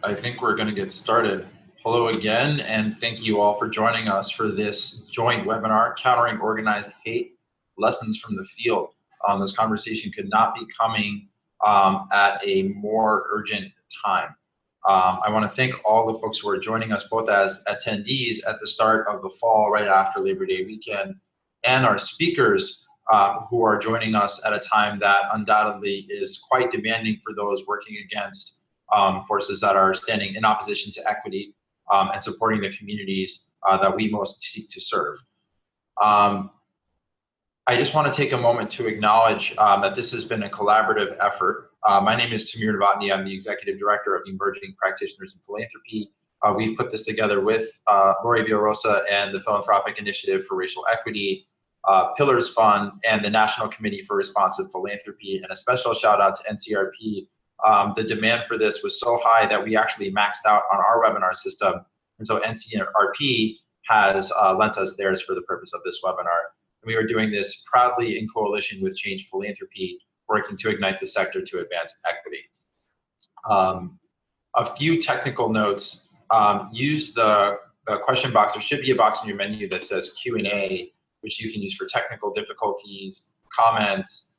I think we're going to get started. Hello again, and thank you all for joining us for this joint webinar, Countering Organized Hate, Lessons from the Field. This conversation could not be coming at a more urgent time. I want to thank all the folks who are joining us, both as attendees at the start of the fall, right after Labor Day weekend, and our speakers who are joining us at a time that undoubtedly is quite demanding for those working against forces that are standing in opposition to equity and supporting the communities that we most seek to serve. I just want to take a moment to acknowledge that this has been a collaborative effort. My name is Tamir Novotny. I'm the Executive Director of Emerging Practitioners in Philanthropy. We've put this together with Lori Rossa and the Philanthropic Initiative for Racial Equity, Pillars Fund, and the National Committee for Responsive Philanthropy, and a special shout out to NCRP. The demand for this was so high that we actually maxed out on our webinar system, and so NCRP has lent us theirs for the purpose of this webinar. And we are doing this proudly in coalition with Change Philanthropy, working to ignite the sector to advance equity. A few technical notes. Use the question box. There should be a box in your menu that says Q&A, which you can use for technical difficulties, comments.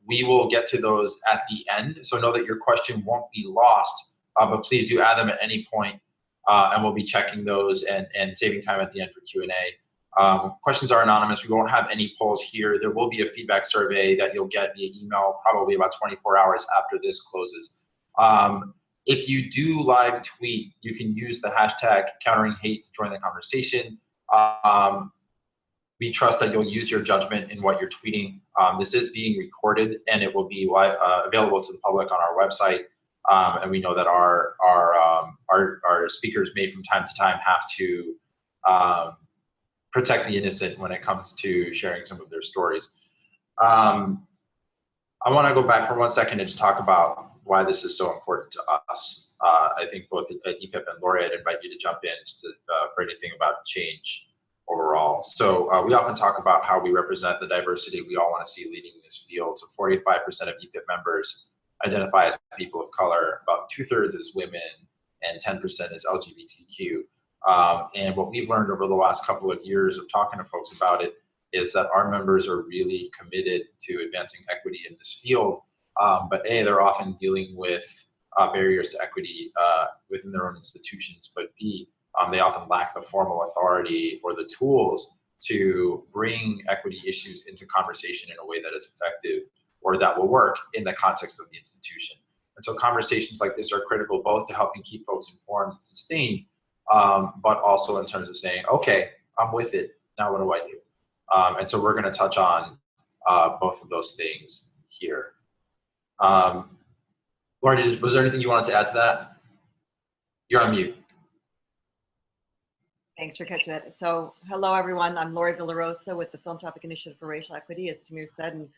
We will get to those at the end, so know that your question won't be lost, but please do add them at any point, and we'll be checking those and saving time at the end for Q&A. Questions are anonymous. We won't have any polls here. There will be a feedback survey that you'll get via email probably about 24 hours after this closes. If you do live tweet, you can use the hashtag Countering Hate to join the conversation. We trust that you'll use your judgment in what you're tweeting. This is being recorded, and it will be available to the public on our website. And we know that our speakers may from time to time have to protect the innocent when it comes to sharing some of their stories. I want to go back for 1 second and just talk about why this is so important to us. I think both at EPIP and Lori, I'd invite you to jump in for anything about change overall. So we often talk about how we represent the diversity we all want to see leading this field. So 45% of EPIP members identify as people of color, about 2/3 is women, and 10% is LGBTQ. And what we've learned over the last couple of years of talking to folks about it is that our members are really committed to advancing equity in this field. But A, they're often dealing with barriers to equity within their own institutions, but B, they often lack the formal authority or the tools to bring equity issues into conversation in a way that is effective or that will work in the context of the institution. And so conversations like this are critical both to helping keep folks informed and sustained, but also in terms of saying, okay, I'm with it, now what do I do? And so we're gonna touch on both of those things here. Lauren, was there anything you wanted to add to that? You're on mute. Thanks for catching that. So, hello everyone. I'm Lori Rossa with the Philanthropic Initiative for Racial Equity, as Tamir said, and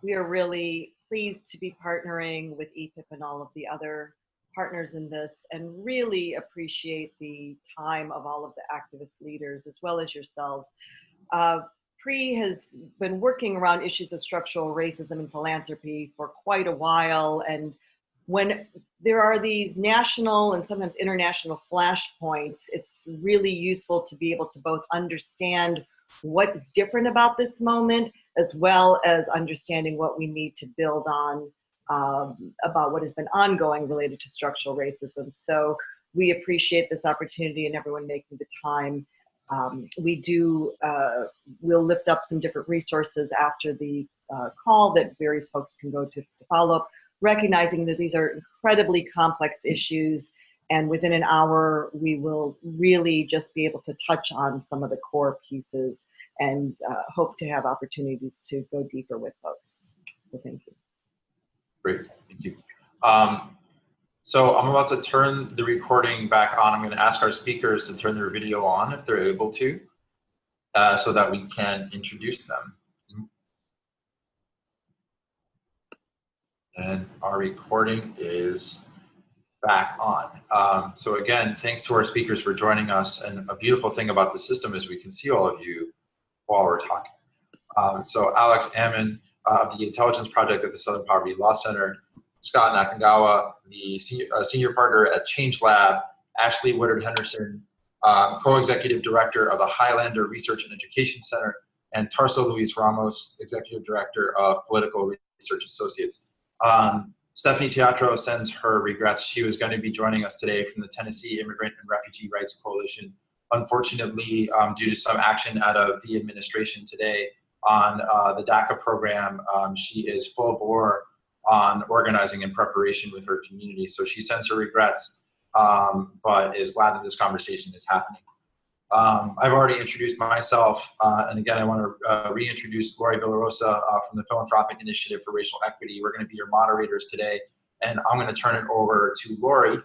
we are really pleased to be partnering with EPIP and all of the other partners in this, and really appreciate the time of all of the activist leaders as well as yourselves. PRE has been working around issues of structural racism and philanthropy for quite a while, and when there are these national and sometimes international flashpoints, it's really useful to be able to both understand what's different about this moment, as well as understanding what we need to build on about what has been ongoing related to structural racism. So we appreciate this opportunity and everyone making the time. We'll lift up some different resources after the call that various folks can go to follow up, recognizing that these are incredibly complex issues, and within an hour we will really just be able to touch on some of the core pieces and hope to have opportunities to go deeper with folks. So thank you. Great, thank you. So I'm about to turn the recording back on. I'm going to ask our speakers to turn their video on if they're able to, so that we can introduce them. And our recording is back on. So again, thanks to our speakers for joining us. And a beautiful thing about the system is we can see all of you while we're talking. So Alex Ammon of the Intelligence Project at the Southern Poverty Law Center, Scott Nakagawa, the senior partner at Change Lab, Ashley Woodard Henderson, co-executive director of the Highlander Research and Education Center, and Tarso Luis Ramos, executive director of Political Research Associates. Stephanie Teatro sends her regrets. She was going to be joining us today from the Tennessee Immigrant and Refugee Rights Coalition. Unfortunately, due to some action out of the administration today on the DACA program, she is full bore on organizing in preparation with her community. So she sends her regrets, but is glad that this conversation is happening. I've already introduced myself, and again, I want to reintroduce Lori Villarosa from the Philanthropic Initiative for Racial Equity. We're going to be your moderators today, and I'm going to turn it over to Lori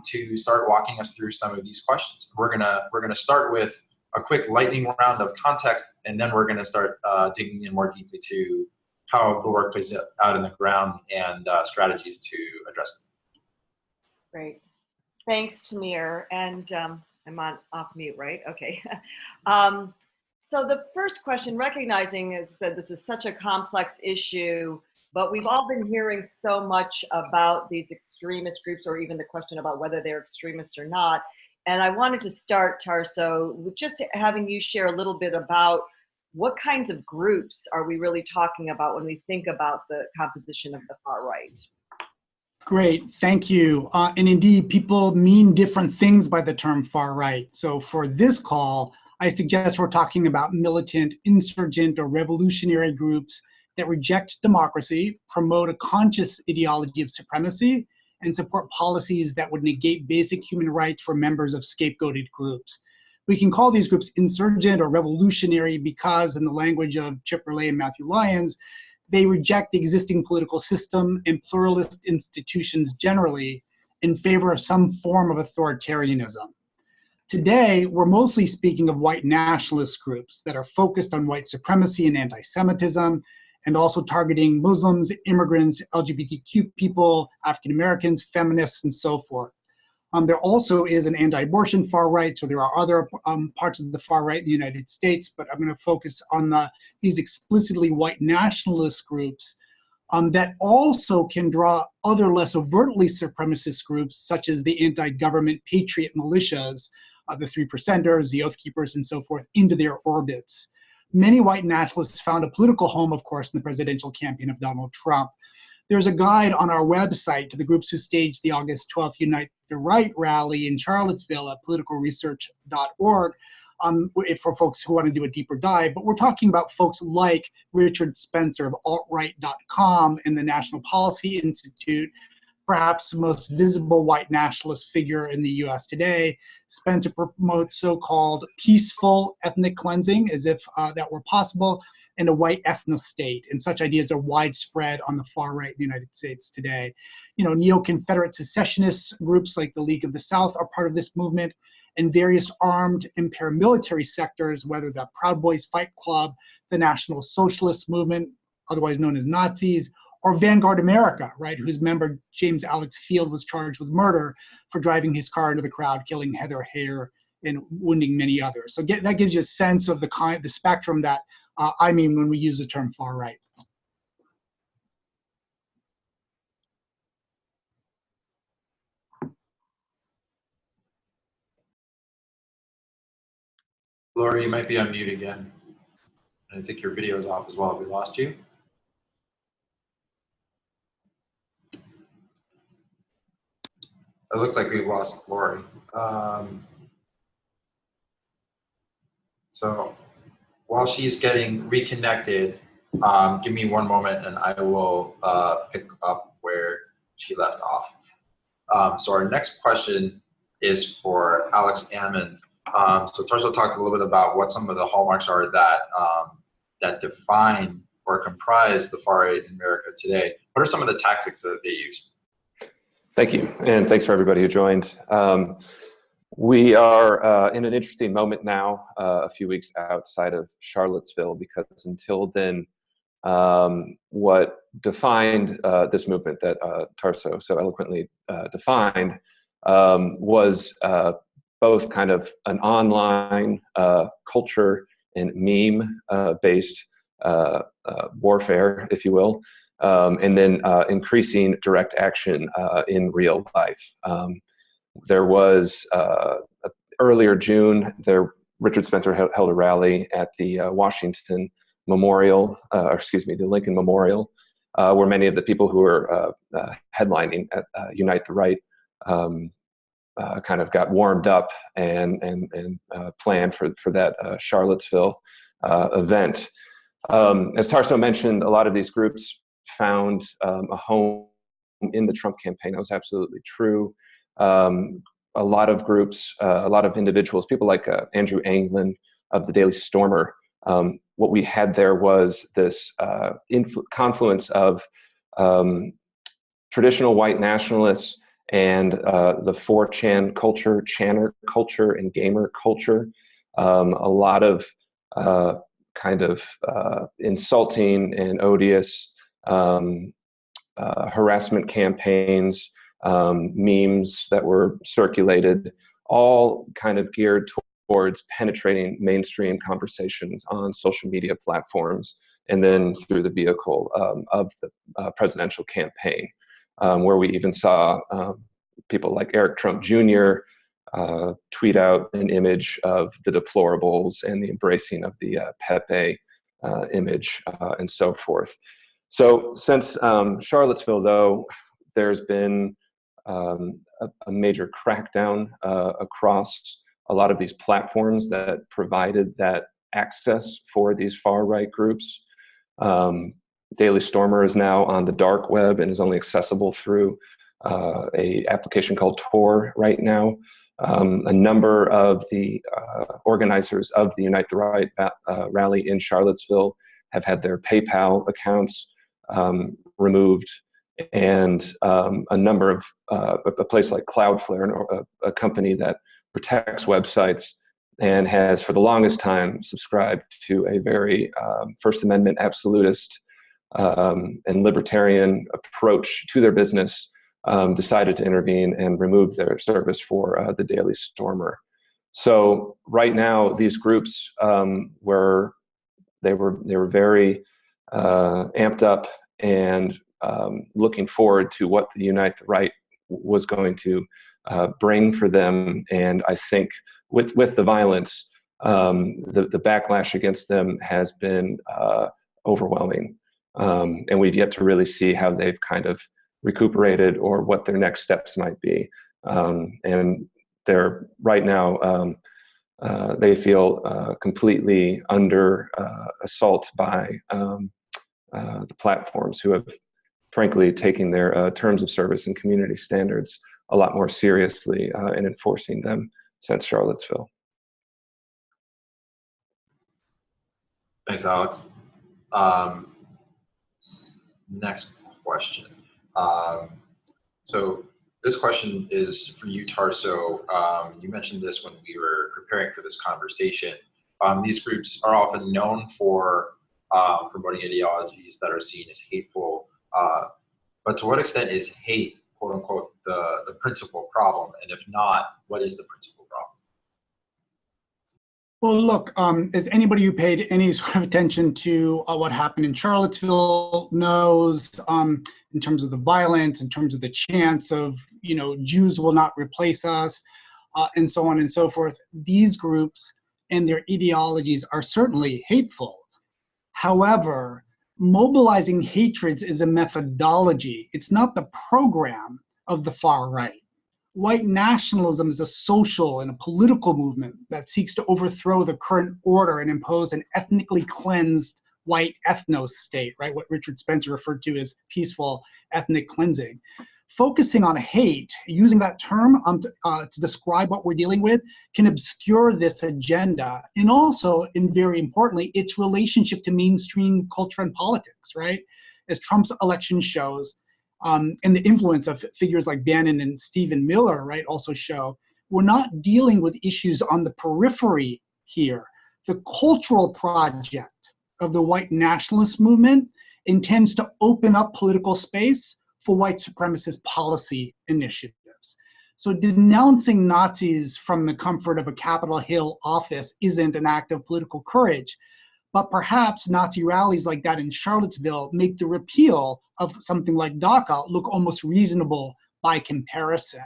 to start walking us through some of these questions. We're gonna start with a quick lightning round of context, and then we're gonna start digging in more deeply to how the work plays out in the ground and strategies to address them. Great. Thanks, Tamir. And I'm off mute, right? Okay. So the first question, recognizing, as said, this is such a complex issue, but we've all been hearing so much about these extremist groups, or even the question about whether they're extremists or not. And I wanted to start, Tarso, with just having you share a little bit about what kinds of groups are we really talking about when we think about the composition of the far right? Great, thank you. And indeed, people mean different things by the term far right. So for this call, I suggest we're talking about militant, insurgent, or revolutionary groups that reject democracy, promote a conscious ideology of supremacy, and support policies that would negate basic human rights for members of scapegoated groups. We can call these groups insurgent or revolutionary because, in the language of Chip Berlay and Matthew Lyons, they reject the existing political system and pluralist institutions generally in favor of some form of authoritarianism. Today, we're mostly speaking of white nationalist groups that are focused on white supremacy and anti-Semitism, and also targeting Muslims, immigrants, LGBTQ people, African Americans, feminists, and so forth. There also is an anti-abortion far right, so there are other parts of the far right in the United States, but I'm going to focus on these explicitly white nationalist groups that also can draw other less overtly supremacist groups, such as the anti-government patriot militias, the Three Percenters, the Oath Keepers, and so forth, into their orbits. Many white nationalists found a political home, of course, in the presidential campaign of Donald Trump. There's a guide on our website to the groups who staged the August 12th Unite the Right rally in Charlottesville at politicalresearch.org for folks who want to do a deeper dive. But we're talking about folks like Richard Spencer of altright.com and the National Policy Institute, perhaps the most visible white nationalist figure in the US today. Spencer promotes so-called peaceful ethnic cleansing, as if that were possible, and a white ethno-state. And such ideas are widespread on the far right in the United States today. You know, neo-Confederate secessionist groups like the League of the South are part of this movement, and various armed and paramilitary sectors, whether the Proud Boys Fight Club, the National Socialist Movement, otherwise known as Nazis, or Vanguard America, right, whose member James Alex Field was charged with murder for driving his car into the crowd, killing Heather Heyer and wounding many others. So that gives you a sense of the spectrum that I mean when we use the term far right. Lori, you might be on mute again. I think your video is off as well. Have we lost you? It looks like we've lost Lori. So while she's getting reconnected, give me one moment and I will pick up where she left off. So our next question is for Alex Ammon. So Tarso talked a little bit about what some of the hallmarks are that that define or comprise the far right in America today. What are some of the tactics that they use? Thank you, and thanks for everybody who joined. We are in an interesting moment now, a few weeks outside of Charlottesville, because until then, what defined this movement that Tarso so eloquently defined was both kind of an online culture and meme-based warfare, if you will, and then increasing direct action in real life. There was earlier June, Richard Spencer held a rally at the Washington Memorial, the Lincoln Memorial, where many of the people who were headlining at Unite the Right kind of got warmed up and planned for that Charlottesville event. As Tarso mentioned, a lot of these groups found a home in the Trump campaign. That was absolutely true. A lot of groups, a lot of individuals, people like Andrew Anglin of the Daily Stormer. What we had there was this confluence of traditional white nationalists and the 4chan culture, Channer culture, and gamer culture. A lot of kind of insulting and odious harassment campaigns, memes that were circulated, all kind of geared towards penetrating mainstream conversations on social media platforms, and then through the vehicle of the presidential campaign, where we even saw people like Eric Trump Jr. Tweet out an image of the deplorables and the embracing of the Pepe image and so forth. So since Charlottesville, though, there's been a major crackdown across a lot of these platforms that provided that access for these far-right groups. Daily Stormer is now on the dark web and is only accessible through a application called Tor right now. A number of the organizers of the Unite the Right rally in Charlottesville have had their PayPal accounts removed, and a number of a place like Cloudflare, a company that protects websites and has for the longest time subscribed to a very First Amendment absolutist and libertarian approach to their business, decided to intervene and remove their service for the Daily Stormer. So right now, these groups were very amped up and looking forward to what the Unite the Right was going to bring for them. And I think with the violence, the backlash against them has been overwhelming. And we've yet to really see how they've kind of recuperated or what their next steps might be. And they're right now, they feel completely under assault by the platforms who have frankly taken their terms of service and community standards a lot more seriously in enforcing them since Charlottesville. Thanks, Alex. Next question. So this question is for you, Tarso. You mentioned this when we were preparing for this conversation. These groups are often known for promoting ideologies that are seen as hateful, but to what extent is hate, quote unquote, the principal problem? And if not, what is the principal problem? Well, look, as anybody who paid any sort of attention to what happened in Charlottesville knows, in terms of the violence, in terms of the chance of, Jews will not replace us, and so on and so forth, these groups and their ideologies are certainly hateful. However, mobilizing hatreds is a methodology. It's not the program of the far right. White nationalism is a social and a political movement that seeks to overthrow the current order and impose an ethnically cleansed white ethno state, right? What Richard Spencer referred to as peaceful ethnic cleansing. Focusing on hate, using that term to describe what we're dealing with, can obscure this agenda, and also, and very importantly, its relationship to mainstream culture and politics, right? As Trump's election shows, and the influence of figures like Bannon and Stephen Miller, right, also show, we're not dealing with issues on the periphery here. The cultural project of the white nationalist movement intends to open up political space for white supremacist policy initiatives. So denouncing Nazis from the comfort of a Capitol Hill office isn't an act of political courage, But perhaps Nazi rallies like that in Charlottesville make the repeal of something like DACA look almost reasonable by comparison.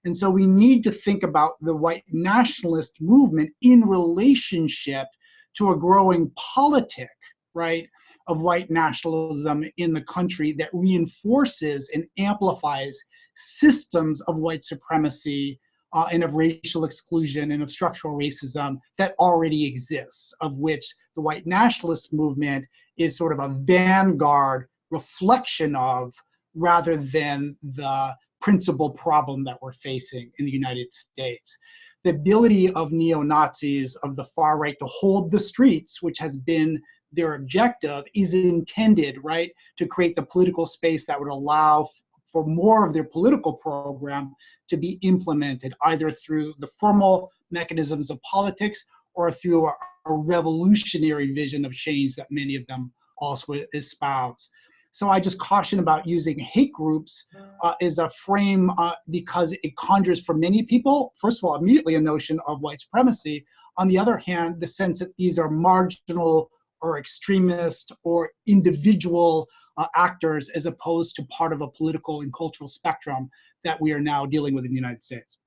And so we need to think about the white nationalist movement in relationship to a growing politic, right, of white nationalism in the country that reinforces and amplifies systems of white supremacy and of racial exclusion and of structural racism that already exists, of which the white nationalist movement is sort of a vanguard reflection of, rather than the principal problem that we're facing in the United States. The ability of neo-Nazis, of the far right, to hold the streets, which has been their objective, is intended, right, to create the political space that would allow for more of their political program to be implemented, either through the formal mechanisms of politics or through a revolutionary vision of change that many of them also espouse. So I just caution about using hate groups as a frame because it conjures for many people, first of all, immediately a notion of white supremacy. On the other hand, the sense that these are marginal or extremist or individual actors as opposed to part of a political and cultural spectrum that we are now dealing with in the United States.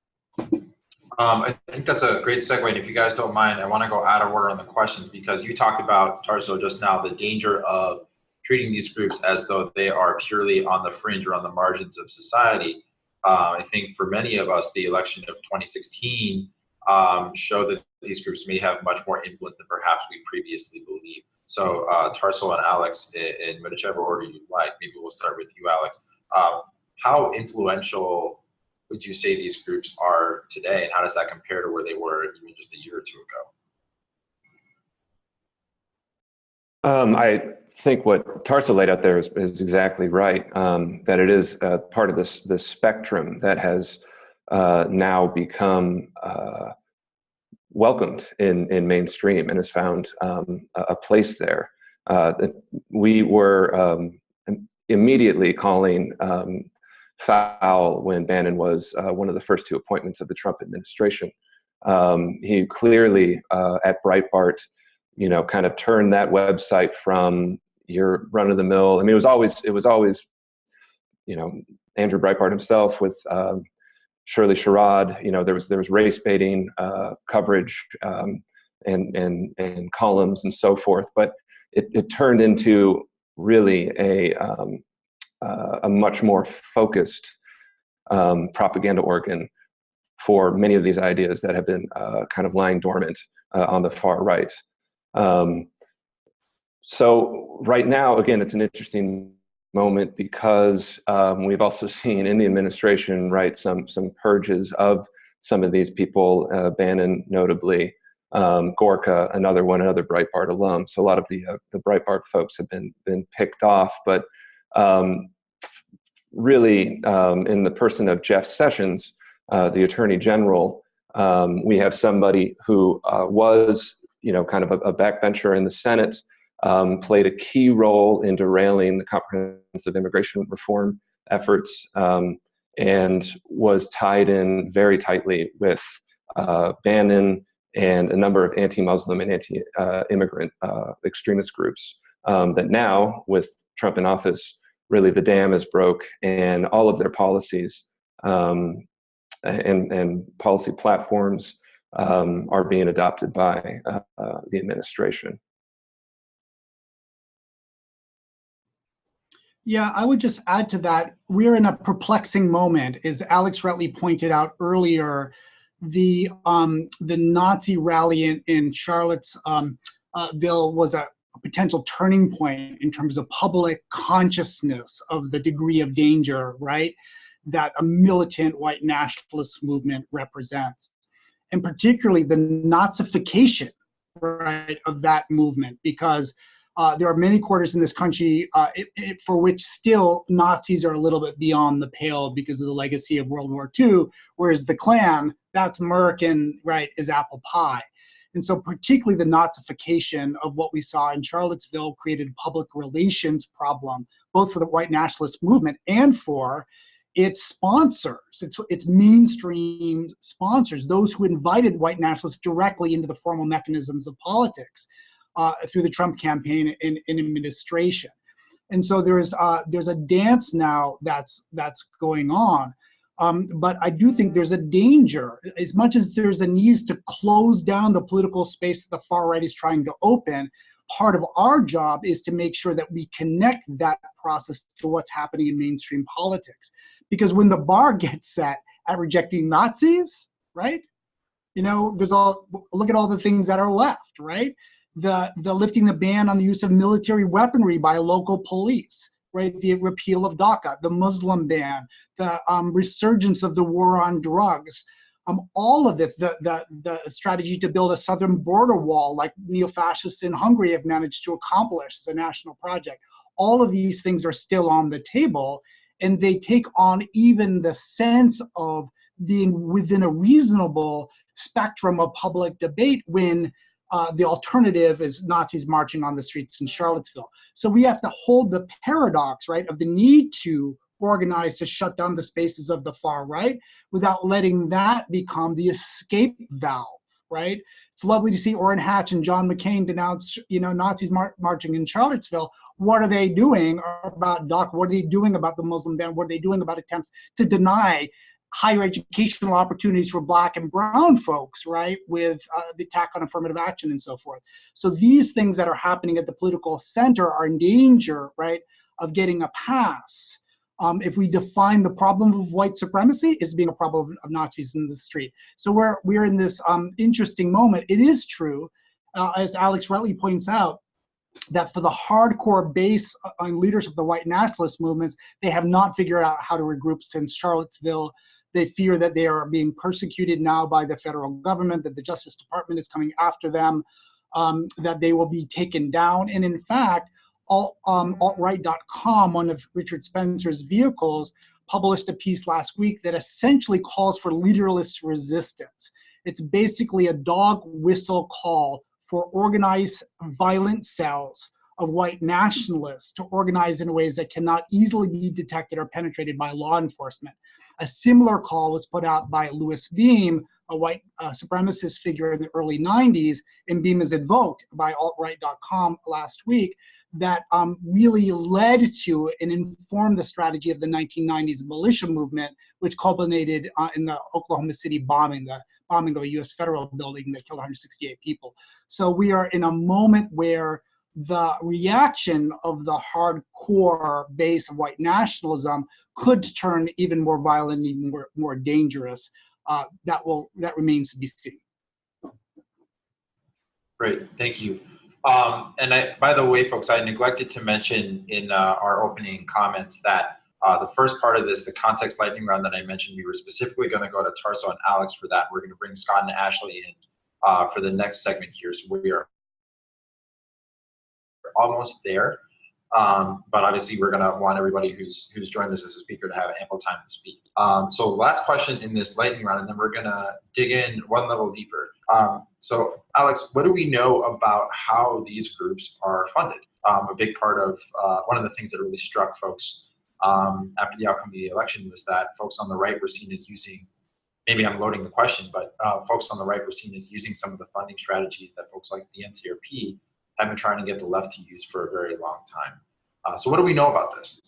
I think that's a great segue. And if you guys don't mind, I want to go out of order on the questions because you talked about, Tarso, just now, the danger of treating these groups as though they are purely on the fringe or on the margins of society. I think for many of us, the election of 2016 showed that these groups may have much more influence than perhaps we previously believed. So Tarso and Alex, in whichever order you'd like, maybe we'll start with you, Alex. How influential would you say these groups are today, and how does that compare to where they were even just a year or two ago? I think what Tarso laid out there is exactly right, that it is part of this spectrum that has now become welcomed in mainstream and has found a place there. We were immediately calling foul when Bannon was one of the first two appointments of the Trump administration. He clearly at Breitbart, kind of turned that website from your run-of-the-mill. I mean, it was always, Andrew Breitbart himself with Shirley Sherrod. There was race baiting coverage and columns and so forth. But it turned into really a much more focused propaganda organ for many of these ideas that have been kind of lying dormant on the far right. So right now, again, it's an interesting moment because we've also seen in the administration, right, some purges of some of these people, Bannon notably, Gorka, another Breitbart alum. So a lot of the Breitbart folks have been picked off, but really in the person of Jeff Sessions, the Attorney General, we have somebody who was kind of a backbencher in the Senate, played a key role in derailing the comprehensive immigration reform efforts, and was tied in very tightly with Bannon and a number of anti-Muslim and anti-immigrant extremist groups that now, with Trump in office, really the dam is broke and all of their policies and policy platforms are being adopted by the administration. Yeah, I would just add to that, we're in a perplexing moment. As Alex rightly pointed out earlier, the Nazi rally in Charlottesville was a potential turning point in terms of public consciousness of the degree of danger, right, that a militant white nationalist movement represents. And particularly the Nazification, right, of that movement, because there are many quarters in this country for which still Nazis are a little bit beyond the pale because of the legacy of World War II, whereas the Klan, that's American, right, is apple pie. And so particularly the Nazification of what we saw in Charlottesville created a public relations problem, both for the white nationalist movement and for its sponsors, its mainstream sponsors, those who invited white nationalists directly into the formal mechanisms of politics. through the Trump campaign and administration. And so there's a dance now that's going on. But I do think there's a danger, as much as there's a need to close down the political space that the far right is trying to open. Part of our job is to make sure that we connect that process to what's happening in mainstream politics. Because when the bar gets set at rejecting Nazis, right? You know, look at all the things that are left, right? The lifting the ban on the use of military weaponry by local police, right? The repeal of DACA, the Muslim ban, the resurgence of the war on drugs, all of this, the strategy to build a southern border wall like neo-fascists in Hungary have managed to accomplish as a national project. All of these things are still on the table, and they take on even the sense of being within a reasonable spectrum of public debate when the alternative is Nazis marching on the streets in Charlottesville. So we have to hold the paradox, right, of the need to organize to shut down the spaces of the far right without letting that become the escape valve, right? It's lovely to see Orrin Hatch and John McCain denounce, you know, Nazis marching in Charlottesville. What are they doing about DACA? What are they doing about the Muslim ban? What are they doing about attempts to deny higher educational opportunities for Black and brown folks, right, with the attack on affirmative action and so forth? So these things that are happening at the political center are in danger, right, of getting a pass. If we define the problem of white supremacy as being a problem of Nazis in the street. So we're in this interesting moment. It is true, as Alex rightly points out, that for the hardcore base and leaders of the white nationalist movements, they have not figured out how to regroup since Charlottesville. They fear that they are being persecuted now by the federal government, that the Justice Department is coming after them, that they will be taken down. And in fact, altright.com, one of Richard Spencer's vehicles, published a piece last week that essentially calls for leaderless resistance. It's basically a dog whistle call for organized violent cells of white nationalists to organize in ways that cannot easily be detected or penetrated by law enforcement. A similar call was put out by Louis Beam, a white supremacist figure in the early 90s, and Beam is invoked by altright.com last week, that really led to and informed the strategy of the 1990s militia movement, which culminated in the Oklahoma City bombing, the bombing of a US federal building that killed 168 people. So we are in a moment where the reaction of the hardcore base of white nationalism could turn even more violent, even more dangerous. That remains to be seen. Great, thank you. And by the way, folks, I neglected to mention in our opening comments that the first part of this, the context lightning round that I mentioned, we were specifically going to go to Tarso and Alex for that. We're going to bring Scott and Ashley in for the next segment here. So we are almost there. But obviously, we're going to want everybody who's joined us as a speaker to have ample time to speak. So last question in this lightning round, and then we're going to dig in one level deeper. So Alex, what do we know about how these groups are funded? A big part of one of the things that really struck folks after the outcome of the election was that folks on the right were seen as using, maybe I'm loading the question, but folks on the right were seen as using some of the funding strategies that folks like the NCRP have been trying to get the left to use for a very long time. So what do we know about this?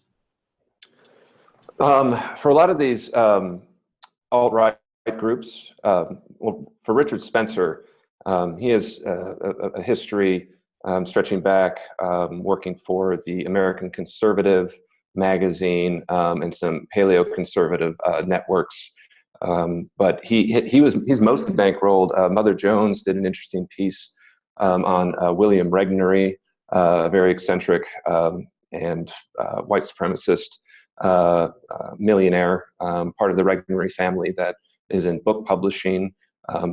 For a lot of these alt-right groups, well, for Richard Spencer, he has a history stretching back, working for the American Conservative magazine and some paleo-conservative networks. But he's mostly bankrolled. Mother Jones did an interesting piece on William Regnery, a very eccentric and white supremacist millionaire, part of the Regnery family that is in book publishing.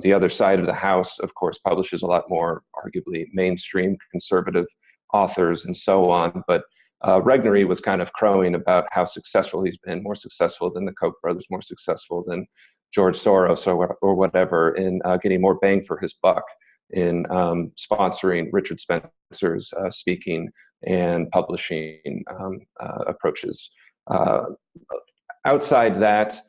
The other side of the house, of course, publishes a lot more arguably mainstream conservative authors and so on. But Regnery was kind of crowing about how successful he's been, more successful than the Koch brothers, more successful than George Soros or whatever, in getting more bang for his buck in sponsoring Richard Spencer's speaking and publishing approaches. Outside that,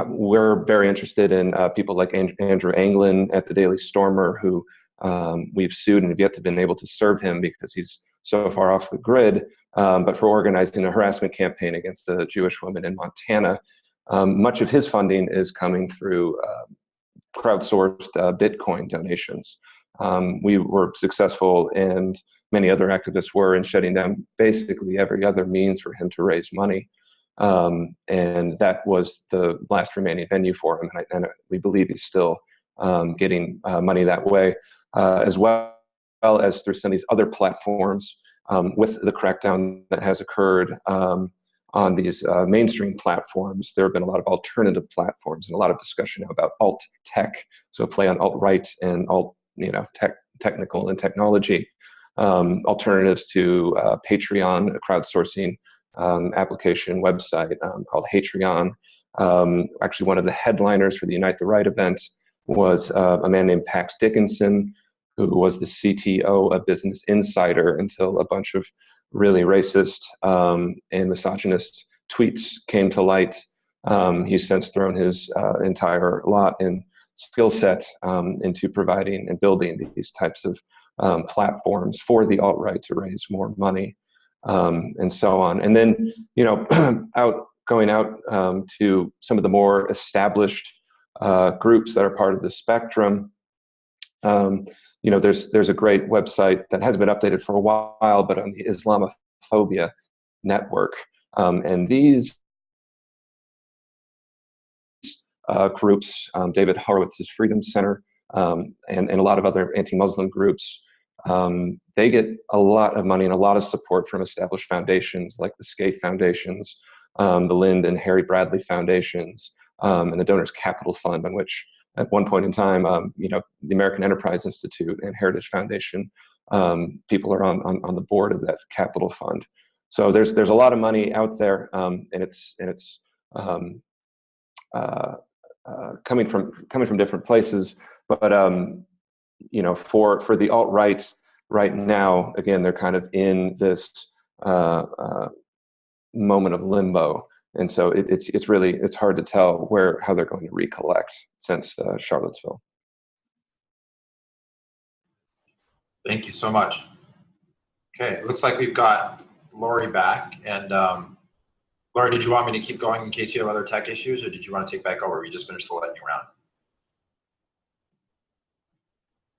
we're very interested in people like Andrew Anglin at the Daily Stormer, who We've sued and have yet to been able to serve him because he's so far off the grid, but for organizing a harassment campaign against a Jewish woman in Montana. Much of his funding is coming through crowdsourced Bitcoin donations. We were successful, and many other activists were, in shutting down basically every other means for him to raise money. And that was the last remaining venue for him. And we believe he's still getting money that way, as well as through some of these other platforms. With the crackdown that has occurred on these mainstream platforms, there have been a lot of alternative platforms and a lot of discussion now about alt tech, so play on alt-right and technical and technology. Alternatives to Patreon, a crowdsourcing application website called Hatreon. Actually, one of the headliners for the Unite the Right event was a man named Pax Dickinson, who was the CTO of Business Insider until a bunch of really racist and misogynist tweets came to light. He's since thrown his entire lot and skill set into providing and building these types of platforms for the alt-right to raise more money, and so on. And then, going out to some of the more established groups that are part of the spectrum. There's a great website that hasn't been updated for a while, but on the Islamophobia network. And these groups, David Horowitz's Freedom Center, and a lot of other anti-Muslim groups, they get a lot of money and a lot of support from established foundations like the Scaife Foundations, the Lynd and Harry Bradley Foundations, and the Donors Capital Fund, on which at one point in time, the American Enterprise Institute and Heritage Foundation, people are on the board of that capital fund. So there's a lot of money out there, and it's coming from different places. But for the alt-right right now, again, they're kind of in this moment of limbo. And so it's hard to tell how they're going to recollect since Charlottesville. Thank you so much. Okay, it looks like we've got Lori back. And Lori, did you want me to keep going in case you have other tech issues, or did you want to take back over? We just finished the lightning round.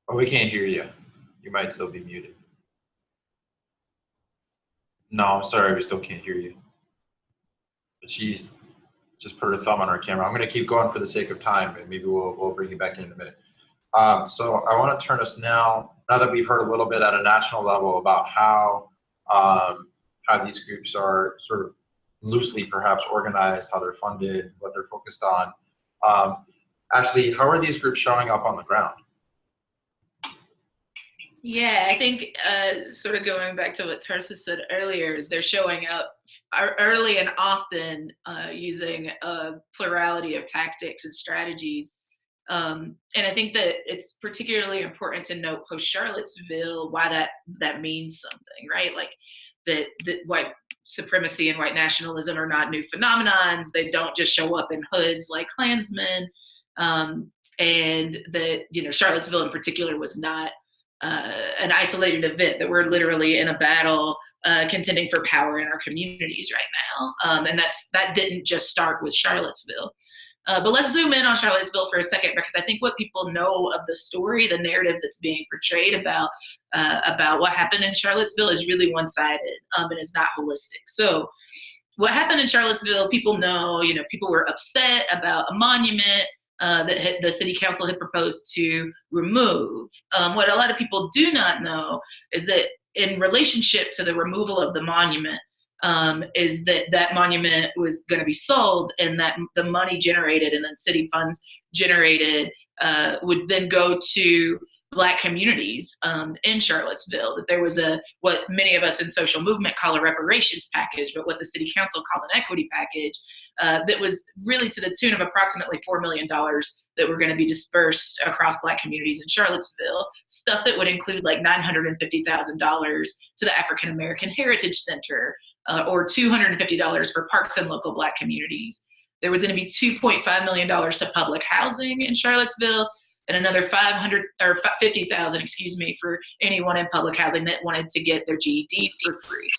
Oh, we can't hear you. You might still be muted. No, I'm sorry, we still can't hear you. But she's just put her thumb on our camera. I'm going to keep going for the sake of time, and maybe we'll bring you back in a minute. So I want to turn us now that we've heard a little bit at a national level about how these groups are sort of loosely perhaps organized, how they're funded, what they're focused on. Ashley, how are these groups showing up on the ground? Yeah, I think sort of going back to what Tarsa said earlier, is they're showing up early and often using a plurality of tactics and strategies. And I think that it's particularly important to note post-Charlottesville why that means something, right? Like that white supremacy and white nationalism are not new phenomenons. They don't just show up in hoods like Klansmen. And that, Charlottesville in particular was not an isolated event, that we're literally in a battle contending for power in our communities right now. And that didn't just start with Charlottesville. But let's zoom in on Charlottesville for a second, because I think what people know of the story, the narrative that's being portrayed about what happened in Charlottesville is really one-sided and is not holistic. So what happened in Charlottesville, people know, people were upset about a monument that the city council had proposed to remove. What a lot of people do not know is that in relationship to the removal of the monument, is that monument was going to be sold, and that the money generated and then city funds generated would then go to Black communities in Charlottesville. That there was what many of us in social movement call a reparations package, but what the city council called an equity package, that was really to the tune of approximately $4 million that were going to be dispersed across Black communities in Charlottesville. Stuff that would include like $950,000 to the African American Heritage Center, or $250 for parks and local Black communities. There was going to be $2.5 million to public housing in Charlottesville, and another 500 or 50,000, excuse me, for anyone in public housing that wanted to get their GED for free.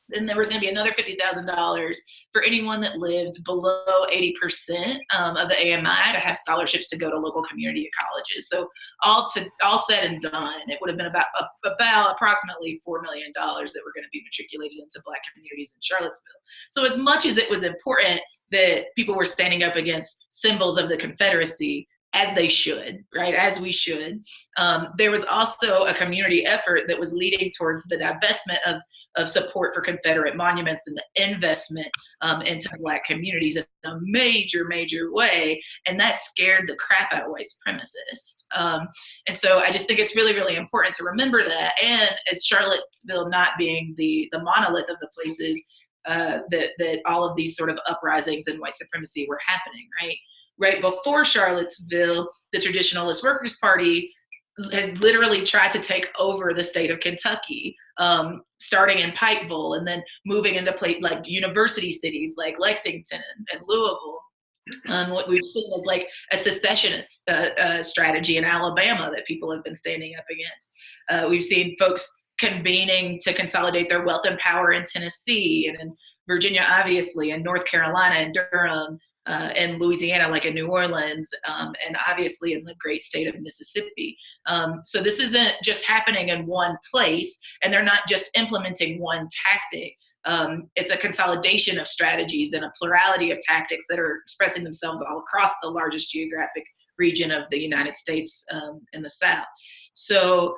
Then there was going to be another $50,000 for anyone that lived below 80% of the AMI to have scholarships to go to local community colleges. So all said and done, it would have been about approximately $4 million that were going to be matriculated into Black communities in Charlottesville. So as much as it was important that people were standing up against symbols of the Confederacy, as they should, right? As we should. There was also a community effort that was leading towards the divestment of support for Confederate monuments and the investment into Black communities in a major, major way. And that scared the crap out of white supremacists. And so I just think it's really, really important to remember that. And as Charlottesville not being the monolith of the places that all of these sort of uprisings and white supremacy were happening, right? Right before Charlottesville, the Traditionalist Workers' Party had literally tried to take over the state of Kentucky, starting in Pikeville and then moving into like university cities like Lexington and Louisville. What we've seen is like a secessionist strategy in Alabama that people have been standing up against. We've seen folks convening to consolidate their wealth and power in Tennessee and in Virginia, obviously, and North Carolina and Durham. In Louisiana, like in New Orleans, and obviously in the great state of Mississippi. So this isn't just happening in one place, and they're not just implementing one tactic. It's a consolidation of strategies and a plurality of tactics that are expressing themselves all across the largest geographic region of the United States in the South. So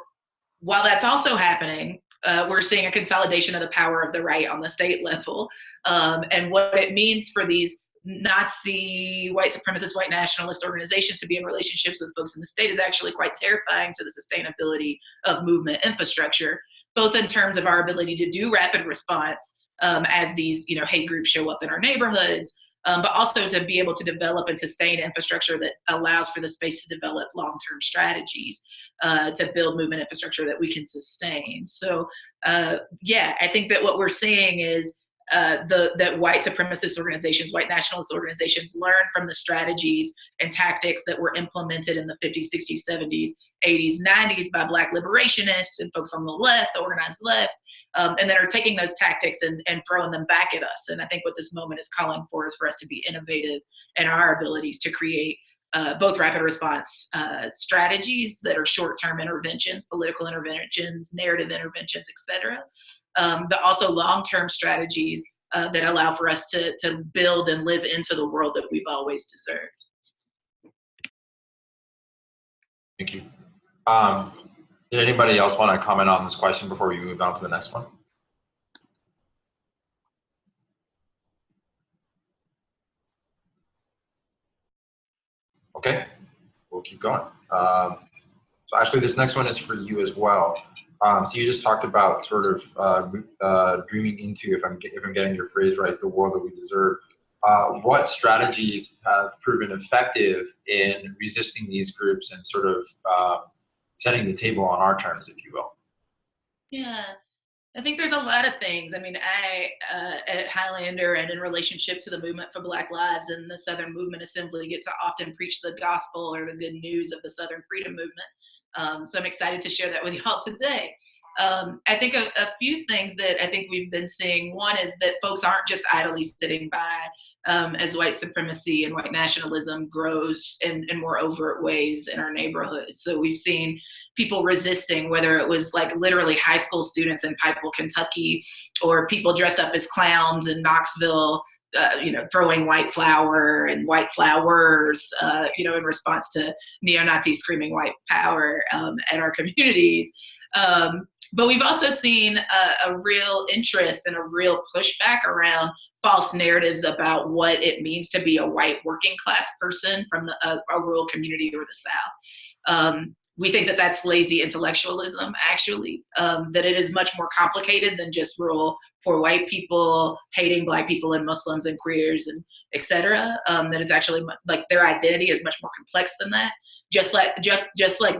while that's also happening, we're seeing a consolidation of the power of the right on the state level, and what it means for these Nazi, white supremacist, white nationalist organizations to be in relationships with folks in the state is actually quite terrifying to the sustainability of movement infrastructure, both in terms of our ability to do rapid response as these hate groups show up in our neighborhoods, but also to be able to develop and sustain infrastructure that allows for the space to develop long-term strategies to build movement infrastructure that we can sustain. So yeah, I think that what we're seeing is that white supremacist organizations, white nationalist organizations learn from the strategies and tactics that were implemented in the 50s, 60s, 70s, 80s, 90s by Black liberationists and folks on the left, the organized left, and then are taking those tactics and throwing them back at us. And I think what this moment is calling for is for us to be innovative in our abilities to create both rapid response strategies that are short-term interventions, political interventions, narrative interventions, et cetera, but also long-term strategies that allow for us to build and live into the world that we've always deserved. Thank you. Did anybody else want to comment on this question before we move on to the next one? Okay, we'll keep going. So actually, this next one is for you as well. So you just talked about sort of dreaming into, if I'm getting your phrase right, the world that we deserve. What strategies have proven effective in resisting these groups and sort of setting the table on our terms, if you will? Yeah, I think there's a lot of things. I mean, I, at Highlander and in relationship to the Movement for Black Lives and the Southern Movement Assembly, get to often preach the gospel or the good news of the Southern Freedom Movement. So I'm excited to share that with y'all today. I think a few things that I think we've been seeing. One is that folks aren't just idly sitting by as white supremacy and white nationalism grows in more overt ways in our neighborhoods. So we've seen people resisting, whether it was like literally high school students in Pikeville, Kentucky, or people dressed up as clowns in Knoxville, throwing white flour and white flowers, in response to neo-Nazis screaming white power at our communities. But we've also seen a real interest and a real pushback around false narratives about what it means to be a white working class person from a rural community or the South. We think that that's lazy intellectualism, actually, that it is much more complicated than just rural poor white people hating Black people and Muslims and queers and et cetera, that it's actually like their identity is much more complex than that. Just like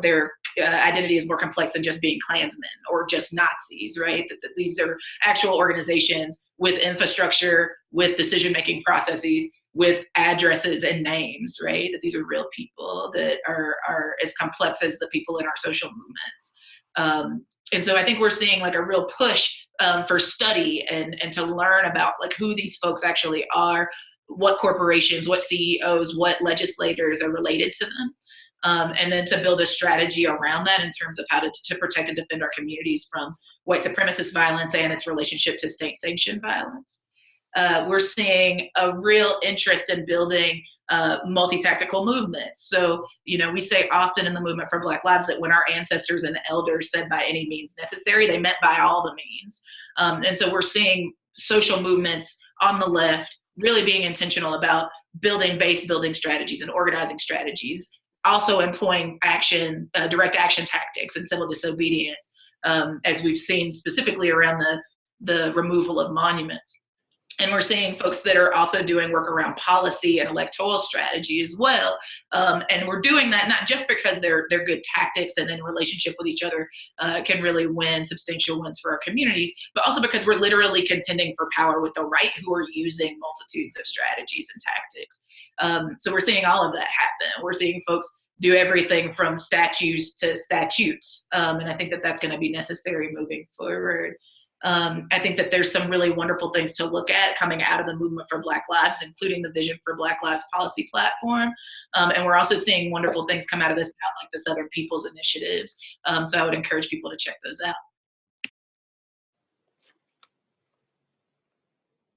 their identity is more complex than just being Klansmen or just Nazis, right? That these are actual organizations with infrastructure, with decision-making processes, with addresses and names, right? That these are real people that are as complex as the people in our social movements. And so I think we're seeing like a real push for study and to learn about like who these folks actually are, what corporations, what CEOs, what legislators are related to them. And then to build a strategy around that in terms of how to protect and defend our communities from white supremacist violence and its relationship to state-sanctioned violence. We're seeing a real interest in building multi-tactical movements. So, you know, we say often in the movement for Black Lives that when our ancestors and elders said by any means necessary, they meant by all the means. And so we're seeing social movements on the left really being intentional about building base building strategies and organizing strategies, also employing action, direct action tactics and civil disobedience, as we've seen specifically around the removal of monuments. And we're seeing folks that are also doing work around policy and electoral strategy as well. And we're doing that not just because they're good tactics and in relationship with each other can really win substantial wins for our communities, but also because we're literally contending for power with the right who are using multitudes of strategies and tactics. So we're seeing all of that happen. We're seeing folks do everything from statues to statutes. And I think that that's going to be necessary moving forward. I think that there's some really wonderful things to look at coming out of the movement for Black Lives, including the Vision for Black Lives policy platform. And we're also seeing wonderful things come out of this, like the Southern People's Initiatives. So I would encourage people to check those out.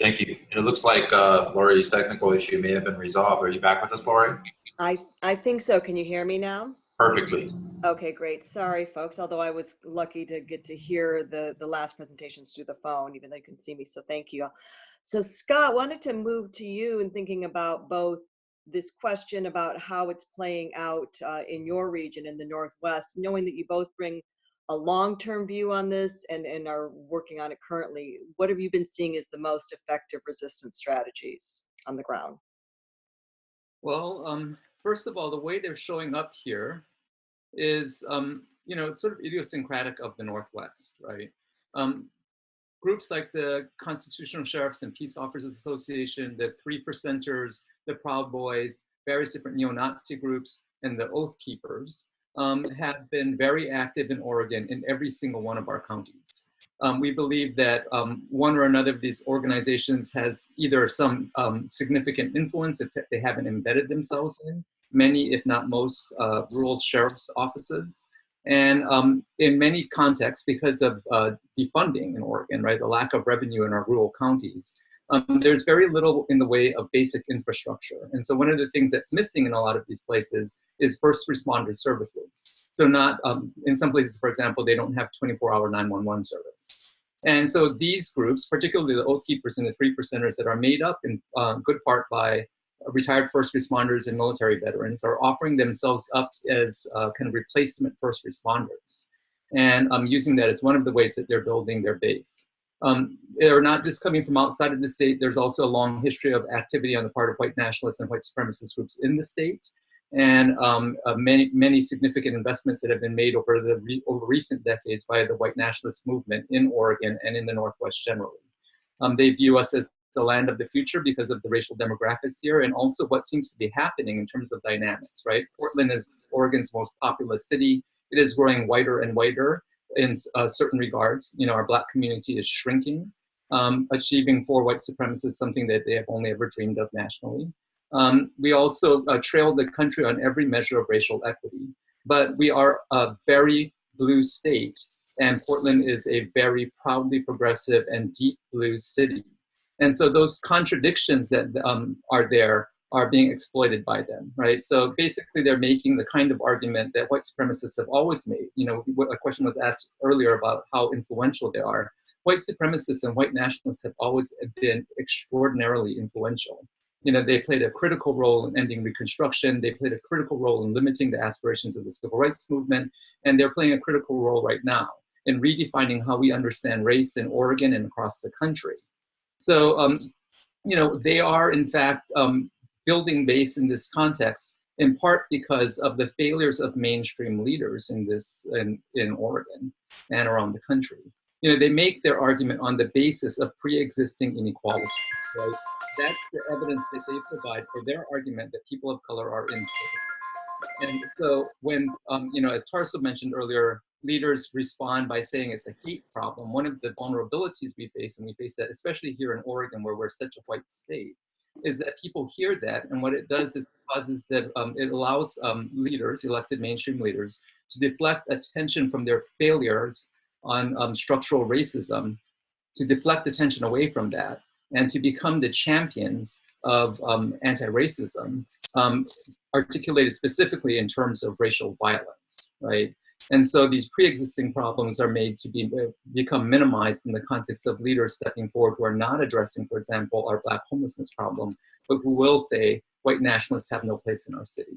Thank you. And it looks like Lori's technical issue may have been resolved. Are you back with us, Lori? I think so. Can you hear me now? Perfectly. Okay, great. Sorry, folks, although I was lucky to get to hear the last presentations through the phone, even though you couldn't see me, so thank you. So Scott, wanted to move to you in thinking about both this question about how it's playing out in your region in the Northwest, knowing that you both bring a long-term view on this and are working on it currently. What have you been seeing as the most effective resistance strategies on the ground? Well, first of all, the way they're showing up here is, you know, sort of idiosyncratic of the Northwest, right? Groups like the Constitutional Sheriffs and Peace Officers Association, the 3%ers, the Proud Boys, various different neo-Nazi groups, and the Oath Keepers have been very active in Oregon in every single one of our counties. We believe that one or another of these organizations has either some significant influence if they haven't embedded themselves in many, if not most, rural sheriff's offices. And in many contexts, because of defunding in Oregon, right, the lack of revenue in our rural counties, there's very little in the way of basic infrastructure. And so one of the things that's missing in a lot of these places is first responder services. So not, in some places, for example, they don't have 24-hour 911 service. And so these groups, particularly the Oath Keepers and the 3%ers that are made up in good part by retired first responders and military veterans, are offering themselves up as kind of replacement first responders. And using that as one of the ways that they're building their base. They're not just coming from outside of the state. There's also a long history of activity on the part of white nationalists and white supremacist groups in the state. And many significant investments that have been made over recent decades by the white nationalist movement in Oregon and in the Northwest generally. They view us as the land of the future because of the racial demographics here, and also what seems to be happening in terms of dynamics, right? Portland is Oregon's most populous city. It is growing whiter and whiter in certain regards. You know, our Black community is shrinking, achieving for white supremacists something that they have only ever dreamed of nationally. We also trailed the country on every measure of racial equity, but we are a very blue state, and Portland is a very proudly progressive and deep blue city. And so those contradictions that are there are being exploited by them, right? So basically they're making the kind of argument that white supremacists have always made. You know, a question was asked earlier about how influential they are. White supremacists and white nationalists have always been extraordinarily influential. You know, they played a critical role in ending Reconstruction. They played a critical role in limiting the aspirations of the civil rights movement. And they're playing a critical role right now in redefining how we understand race in Oregon and across the country. So, you know, they are in fact building base in this context, in part because of the failures of mainstream leaders in Oregon and around the country. You know, they make their argument on the basis of pre-existing inequalities, right? that's the evidence that they provide for their argument that people of color are in. And so when, as Tarso mentioned earlier, leaders respond by saying it's a hate problem. One of the vulnerabilities we face, and we face that especially here in Oregon, where we're such a white state, is that people hear that, and what it does is causes that it allows leaders, elected mainstream leaders, to deflect attention from their failures on structural racism, to deflect attention away from that, and to become the champions of anti-racism, articulated specifically in terms of racial violence, right? And so these pre-existing problems are made to become minimized in the context of leaders stepping forward who are not addressing, for example, our Black homelessness problem, but who will say white nationalists have no place in our city.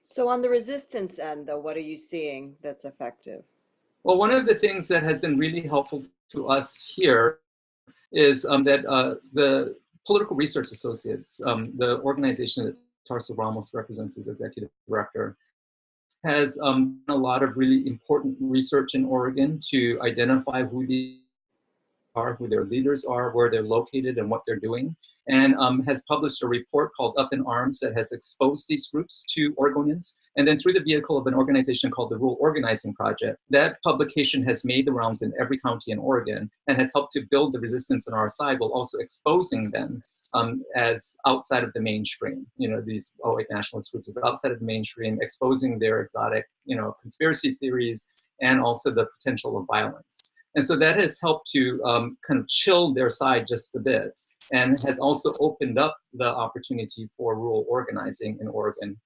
So on the resistance end, though, what are you seeing that's effective? Well, one of the things that has been really helpful to us here is that the Political Research Associates, the organization that Tarso Ramos represents as executive director, has done a lot of really important research in Oregon to identify who these are, who their leaders are, where they're located, and what they're doing, and has published a report called Up in Arms that has exposed these groups to Oregonians. And then through the vehicle of an organization called the Rural Organizing Project, that publication has made the rounds in every county in Oregon and has helped to build the resistance on our side while also exposing them as outside of the mainstream. These white nationalist groups is outside of the mainstream, exposing their exotic, conspiracy theories and also the potential of violence. And so that has helped to kind of chill their side just a bit, and has also opened up the opportunity for rural organizing in Oregon,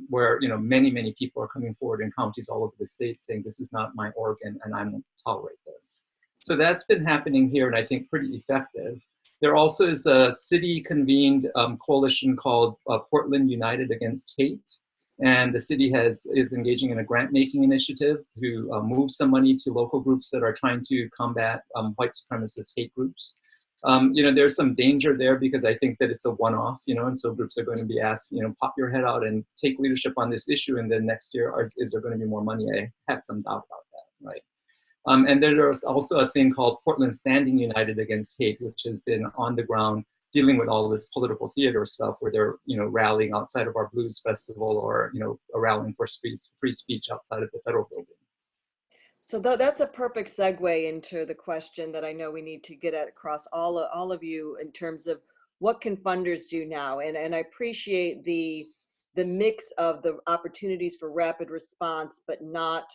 where many people are coming forward in counties all over the state saying, this is not my Oregon and I won't tolerate this. So that's been happening here, and I think pretty effective. There also is a city-convened coalition called Portland United Against Hate. And the city is engaging in a grant-making initiative to move some money to local groups that are trying to combat white supremacist hate groups. There's some danger there because I think that it's a one-off, and so groups are going to be asked, pop your head out and take leadership on this issue, and then next year, is there going to be more money? I have some doubt about that, right? And there's also a thing called Portland Standing United Against Hate, which has been on the ground dealing with all of this political theater stuff where they're, rallying outside of our blues festival or, rallying for free speech outside of the federal building. So that's a perfect segue into the question that I know we need to get at across all of you in terms of what can funders do now? And I appreciate the mix of the opportunities for rapid response, but not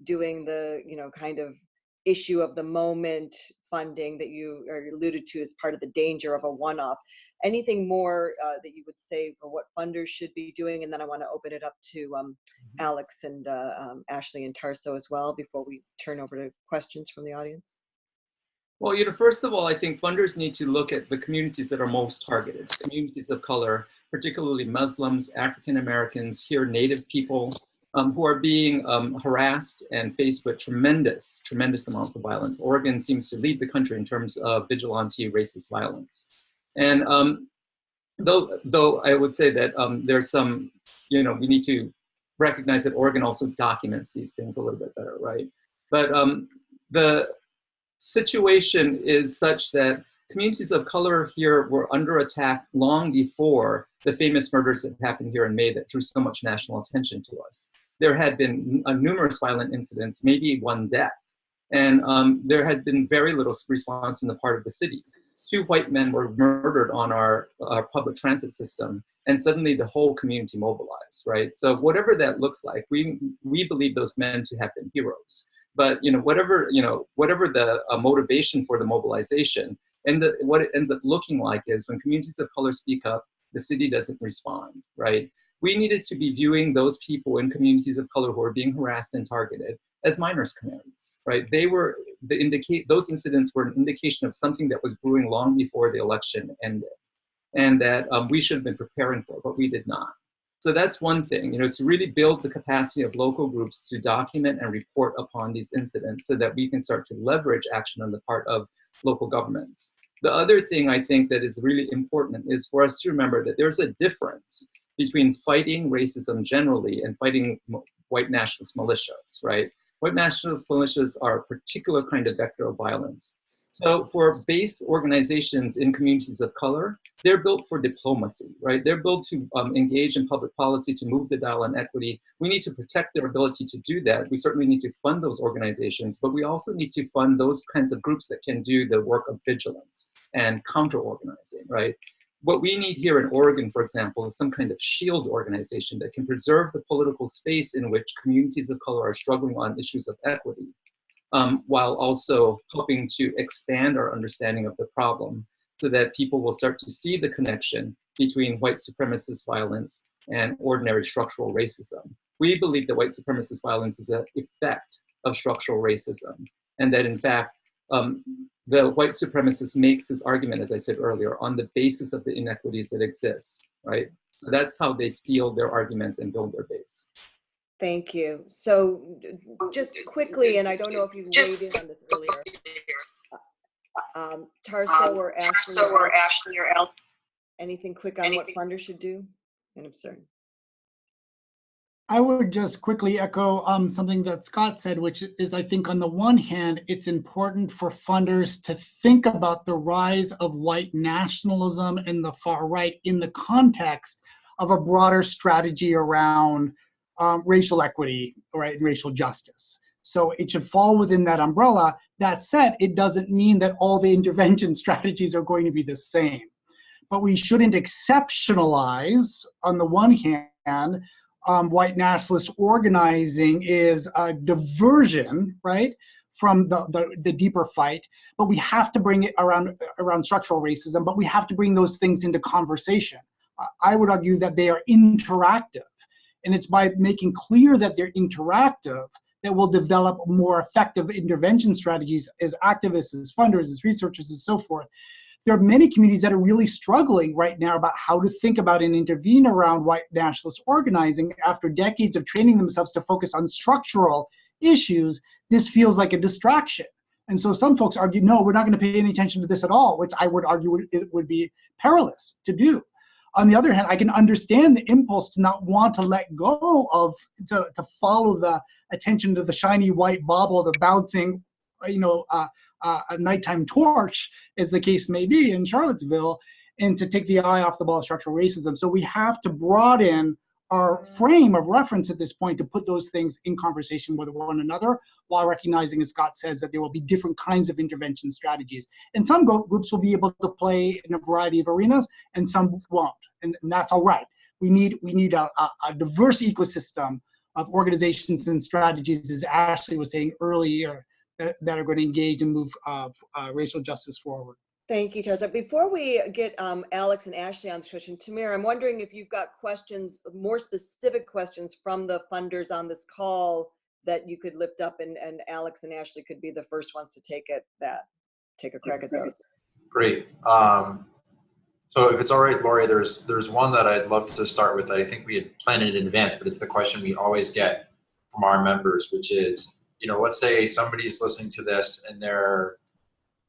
doing the, kind of issue of the moment funding that you alluded to as part of the danger of a one-off. Anything more that you would say for what funders should be doing? And then I want to open it up to Alex and Ashley and Tarso as well before we turn over to questions from the audience. Well, first of all, I think funders need to look at the communities that are most targeted, communities of color, particularly Muslims, African Americans, here Native people, who are being harassed and faced with tremendous amounts of violence. Oregon seems to lead the country in terms of vigilante racist violence. And though I would say that there's some, we need to recognize that Oregon also documents these things a little bit better, right? But the situation is such that communities of color here were under attack long before the famous murders that happened here in May that drew so much national attention to us. There had been numerous violent incidents, maybe one death, and there had been very little response on the part of the city. 2 white men were murdered on our public transit system, and suddenly the whole community mobilized, right? So whatever that looks like, we believe those men to have been heroes. But whatever the motivation for the mobilization, and what it ends up looking like is when communities of color speak up, the city doesn't respond, right? We needed to be viewing those people in communities of color who are being harassed and targeted as minors' communities, right? Those incidents were an indication of something that was brewing long before the election ended, and that we should have been preparing for, but we did not. So that's one thing, to really build the capacity of local groups to document and report upon these incidents so that we can start to leverage action on the part of local governments. The other thing I think that is really important is for us to remember that there's a difference between fighting racism generally and fighting white nationalist militias, right? White nationalist militias are a particular kind of vector of violence. So for base organizations in communities of color, they're built for diplomacy, right? They're built to engage in public policy, to move the dial on equity. We need to protect their ability to do that. We certainly need to fund those organizations, but we also need to fund those kinds of groups that can do the work of vigilance and counter-organizing, right? What we need here in Oregon, for example, is some kind of shield organization that can preserve the political space in which communities of color are struggling on issues of equity, while also helping to expand our understanding of the problem so that people will start to see the connection between white supremacist violence and ordinary structural racism. We believe that white supremacist violence is an effect of structural racism, and that in fact, the white supremacist makes this argument, as I said earlier, on the basis of the inequities that exist, right? So that's how they steal their arguments and build their base. Thank you. So just quickly, and I don't know if you weighed in on this earlier, Tarso or Ashley or El, anything quick on what funders should do? And I'm sorry. I would just quickly echo something that Scott said, which is, I think on the one hand, it's important for funders to think about the rise of white nationalism and the far right in the context of a broader strategy around racial equity, right, and racial justice. So it should fall within that umbrella. That said, it doesn't mean that all the intervention strategies are going to be the same. But we shouldn't exceptionalize, on the one hand, white nationalist organizing is a diversion, right, from the deeper fight. But we have to bring it around structural racism, but we have to bring those things into conversation. I would argue that they are interactive. And it's by making clear that they're interactive that we'll develop more effective intervention strategies as activists, as funders, as researchers, and so forth. There are many communities that are really struggling right now about how to think about and intervene around white nationalist organizing after decades of training themselves to focus on structural issues. This feels like a distraction. And so some folks argue, no, we're not going to pay any attention to this at all, which I would argue would be perilous to do. On the other hand, I can understand the impulse to not want to let go of, to follow the attention to the shiny white bauble, the bouncing, a nighttime torch, as the case may be in Charlottesville, and to take the eye off the ball of structural racism. So we have to broaden our frame of reference at this point to put those things in conversation with one another, while recognizing, as Scott says, that there will be different kinds of intervention strategies. And some groups will be able to play in a variety of arenas, and some won't, and that's all right. We need a diverse ecosystem of organizations and strategies, as Ashley was saying earlier, that are going to engage and move racial justice forward. Thank you, Tarso. Before we get Alex and Ashley on this question, Tamir, I'm wondering if you've got questions, more specific questions from the funders on this call that you could lift up, and Alex and Ashley could be the first ones to take a crack at those. Great. So if it's all right, Lori, there's one that I'd love to start with that I think we had planned in advance, but it's the question we always get from our members, which is, let's say somebody's listening to this and they're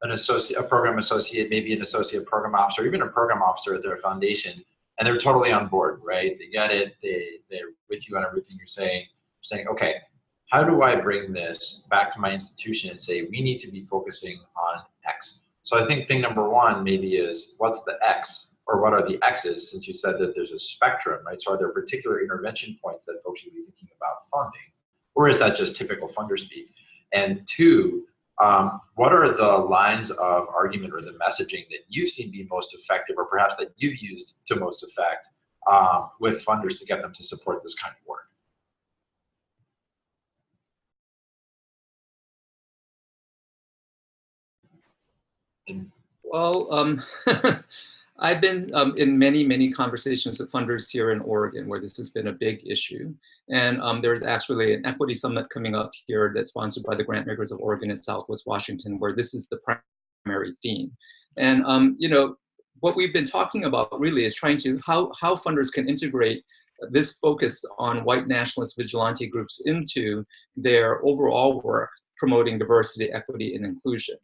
a program associate, maybe an associate program officer, even a program officer at their foundation, and they're totally on board, right? They get it, they're with you on everything you're saying, okay, how do I bring this back to my institution and say, we need to be focusing on X? So I think thing number one maybe is, what's the X, or what are the X's, since you said that there's a spectrum, right? So are there particular intervention points that folks should be thinking about funding? Or is that just typical funder speak? And two, what are the lines of argument or the messaging that you've seen be most effective, or perhaps that you've used to most effect with funders to get them to support this kind of work? Well, I've been in many conversations with funders here in Oregon where this has been a big issue. And there's actually an equity summit coming up here that's sponsored by the grant makers of Oregon and Southwest Washington, where this is the primary theme. And what we've been talking about really is trying to, how funders can integrate this focus on white nationalist vigilante groups into their overall work promoting diversity, equity, and inclusion.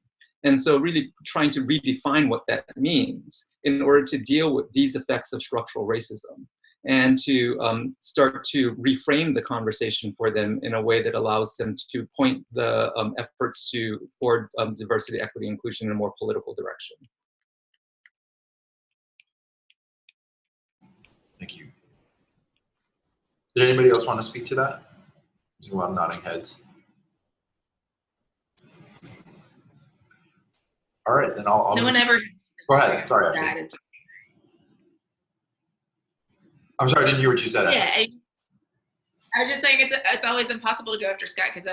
And so really trying to redefine what that means in order to deal with these effects of structural racism. and to start to reframe the conversation for them in a way that allows them to point the efforts toward diversity, equity, inclusion in a more political direction. Thank you. Did anybody else want to speak to that? There's a lot of nodding heads. All right, then I'll no one ever. Go ahead. Sorry, Ashley. I'm sorry, I didn't hear what you said. Yeah, I was just saying it's always impossible to go after Scott because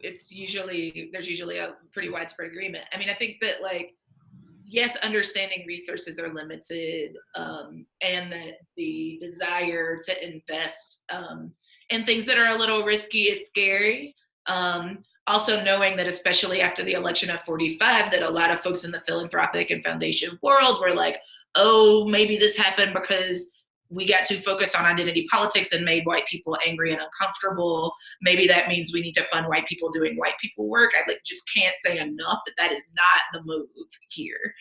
there's usually a pretty widespread agreement. I mean, I think that, like, yes, understanding resources are limited, and that the desire to invest in things that are a little risky is scary. Also knowing that, especially after the election of 45, that a lot of folks in the philanthropic and foundation world were like, oh, maybe this happened because we got too focused on identity politics and made white people angry and uncomfortable. Maybe that means we need to fund white people doing white people work. I just can't say enough that is not the move here.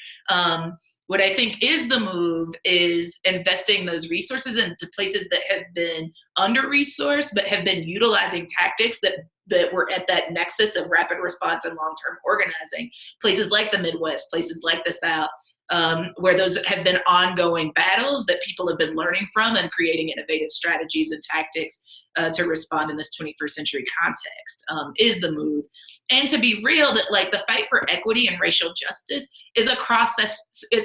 What I think is the move is investing those resources into places that have been under-resourced, but have been utilizing tactics that were at that nexus of rapid response and long-term organizing. Places like the Midwest, places like the South, where those have been ongoing battles that people have been learning from and creating innovative strategies and tactics to respond in this 21st century context, is the move. And to be real, that, like, the fight for equity and racial justice is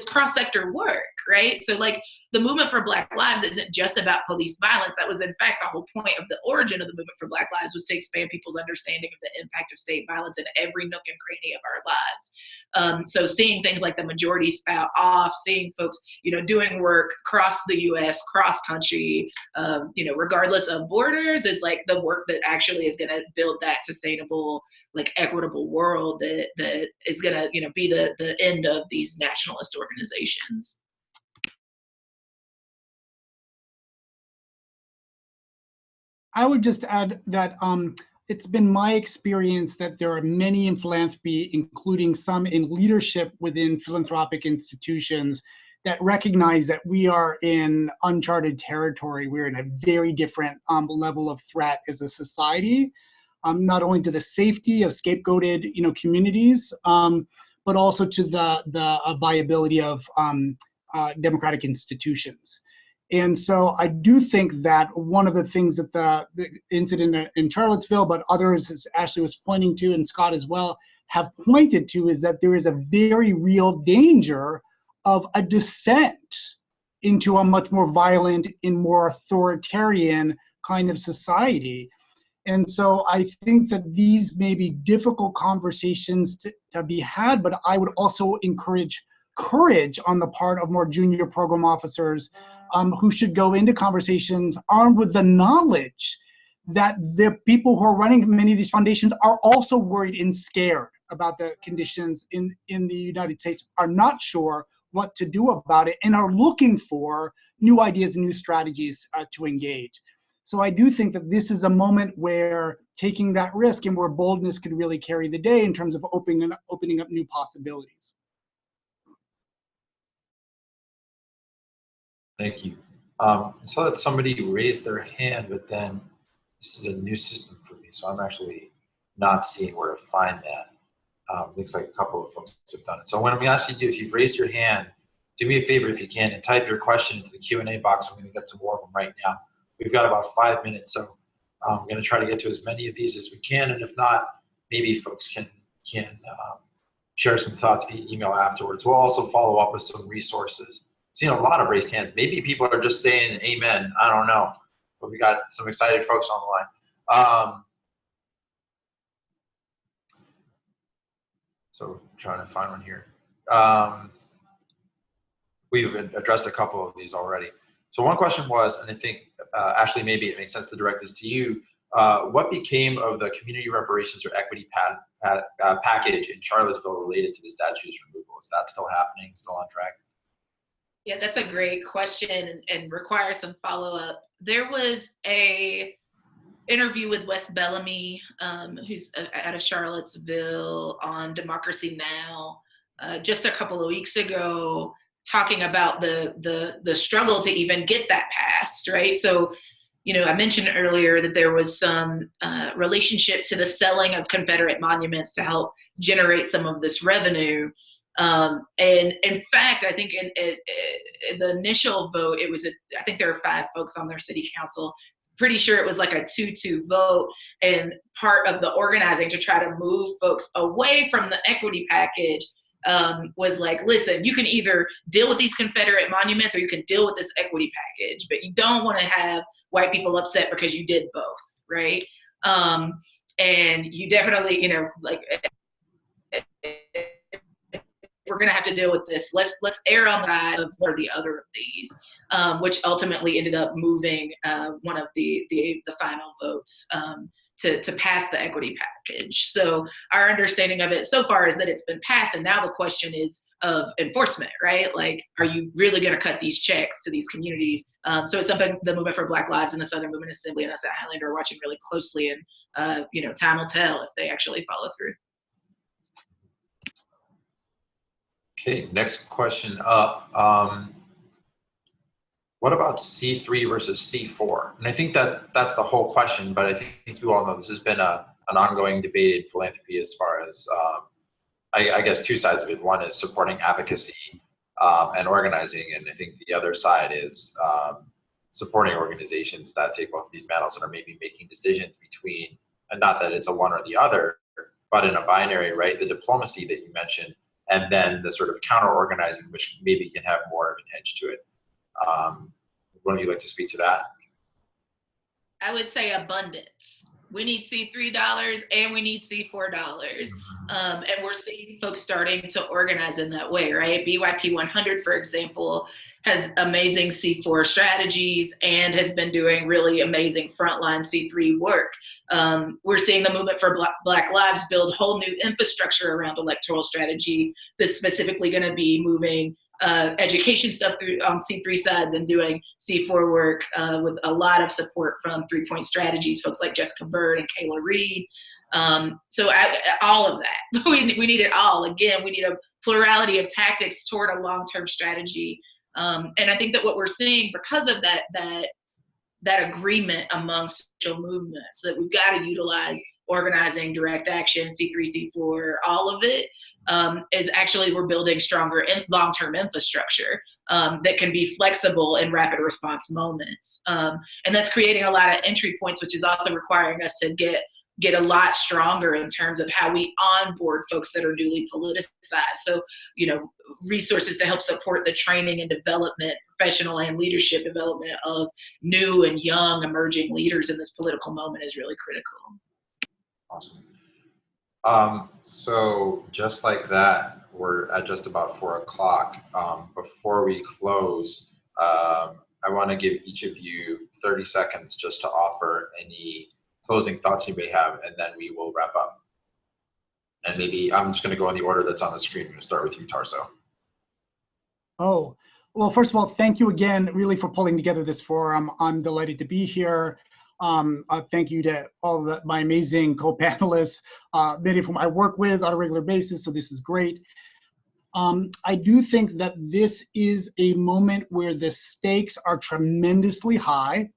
cross-sector work, right? So, like, the movement for Black Lives isn't just about police violence. That was, in fact, the whole point of the origin of the movement for Black Lives, was to expand people's understanding of the impact of state violence in every nook and cranny of our lives. So seeing things like the majority spout off, seeing folks, doing work across the U.S., cross country, regardless of borders, is like the work that actually is going to build that sustainable, like, equitable world that is going to, be the end of these nationalist organizations. I would just add that it's been my experience that there are many in philanthropy, including some in leadership within philanthropic institutions, that recognize that we are in uncharted territory. We're in a very different level of threat as a society, not only to the safety of scapegoated, communities, but also to the viability of democratic institutions. And so I do think that one of the things that the incident in Charlottesville, but others, as Ashley was pointing to, and Scott as well, have pointed to, is that there is a very real danger of a descent into a much more violent and more authoritarian kind of society. And so I think that these may be difficult conversations to be had, but I would also encourage courage on the part of more junior program officers who should go into conversations armed with the knowledge that the people who are running many of these foundations are also worried and scared about the conditions in the United States, are not sure what to do about it, and are looking for new ideas and new strategies to engage. So I do think that this is a moment where taking that risk and where boldness could really carry the day in terms of opening up new possibilities. Thank you. I saw that somebody raised their hand, but then this is a new system for me, so I'm actually not seeing where to find that. Looks like a couple of folks have done it. So what I'm going to ask you to do, if you've raised your hand, do me a favor if you can, and type your question into the Q&A box. I'm going to get to more of them right now. We've got about 5 minutes, so I'm going to try to get to as many of these as we can, and if not, maybe folks can share some thoughts via email afterwards. We'll also follow up with some resources. Seen a lot of raised hands. Maybe people are just saying amen. I don't know. But we got some excited folks on the line. So trying to find one here. We've addressed a couple of these already. So one question was, and I think, Ashley, maybe it makes sense to direct this to you, what became of the community reparations or equity package in Charlottesville related to the statue's removal? Is that still happening, still on track? Yeah, that's a great question and requires some follow-up. There was a interview with Wes Bellamy, who's out of Charlottesville, on Democracy Now! Just a couple of weeks ago, talking about the struggle to even get that passed, right? So, you know, I mentioned earlier that there was some relationship to the selling of Confederate monuments to help generate some of this revenue. And in fact, I think in the initial vote, I think there were 5 folks on their city council. Pretty sure it was like a 2-2 vote, and part of the organizing to try to move folks away from the equity package was like, listen, you can either deal with these Confederate monuments or you can deal with this equity package, but you don't want to have white people upset because you did both, right? And you definitely, you know, like, we're going to have to deal with this. Let's err on the side of one or the other of these, which ultimately ended up moving one of the final votes to pass the equity package. So our understanding of it so far is that it's been passed, and now the question is of enforcement, right? Like, are you really going to cut these checks to these communities? So it's something the Movement for Black Lives and the Southern Movement Assembly and us at Highlander are watching really closely, and you know, time will tell if they actually follow through. Okay, next question up. What about C3 versus C4? And I think that's the whole question, but I think you all know this has been an ongoing debate in philanthropy as far as, I guess, 2 sides of it. One is supporting advocacy and organizing, and I think the other side is supporting organizations that take both of these battles and are maybe making decisions between, and not that it's a one or the other, but in a binary, right? The diplomacy that you mentioned, and then the sort of counter-organizing, which maybe can have more of an edge to it. Would you like to speak to that? I would say abundance. We need C3 and we need C4. And we're seeing folks starting to organize in that way, right? BYP 100, for example, has amazing C4 strategies and has been doing really amazing frontline C3 work. We're seeing the Movement for Black Lives build whole new infrastructure around electoral strategy that's specifically going to be moving education stuff through on C3 sides and doing C4 work with a lot of support from 3-Point Strategies, folks like Jessica Bird and Kayla Reed. So all of that, we need it all. Again, we need a plurality of tactics toward a long-term strategy. And I think that what we're seeing because of that agreement among social movements, that we've got to utilize organizing, direct action, C3, C4, all of it, is actually we're building stronger long-term infrastructure that can be flexible in rapid response moments. And that's creating a lot of entry points, which is also requiring us to get a lot stronger in terms of how we onboard folks that are newly politicized. So, you know, resources to help support the training and development, professional and leadership development of new and young emerging leaders in this political moment is really critical. Awesome. So just like that, we're at just about 4 o'clock. Before we close, I want to give each of you 30 seconds just to offer any closing thoughts you may have, and then we will wrap up. And maybe I'm just going to go in the order that's on the screen. I'm going to start with you, Tarso. Oh, well, first of all, thank you again, really, for pulling together this forum. I'm delighted to be here. Thank you to all my amazing co-panelists, many of whom I work with on a regular basis, so this is great. I do think that this is a moment where the stakes are tremendously high.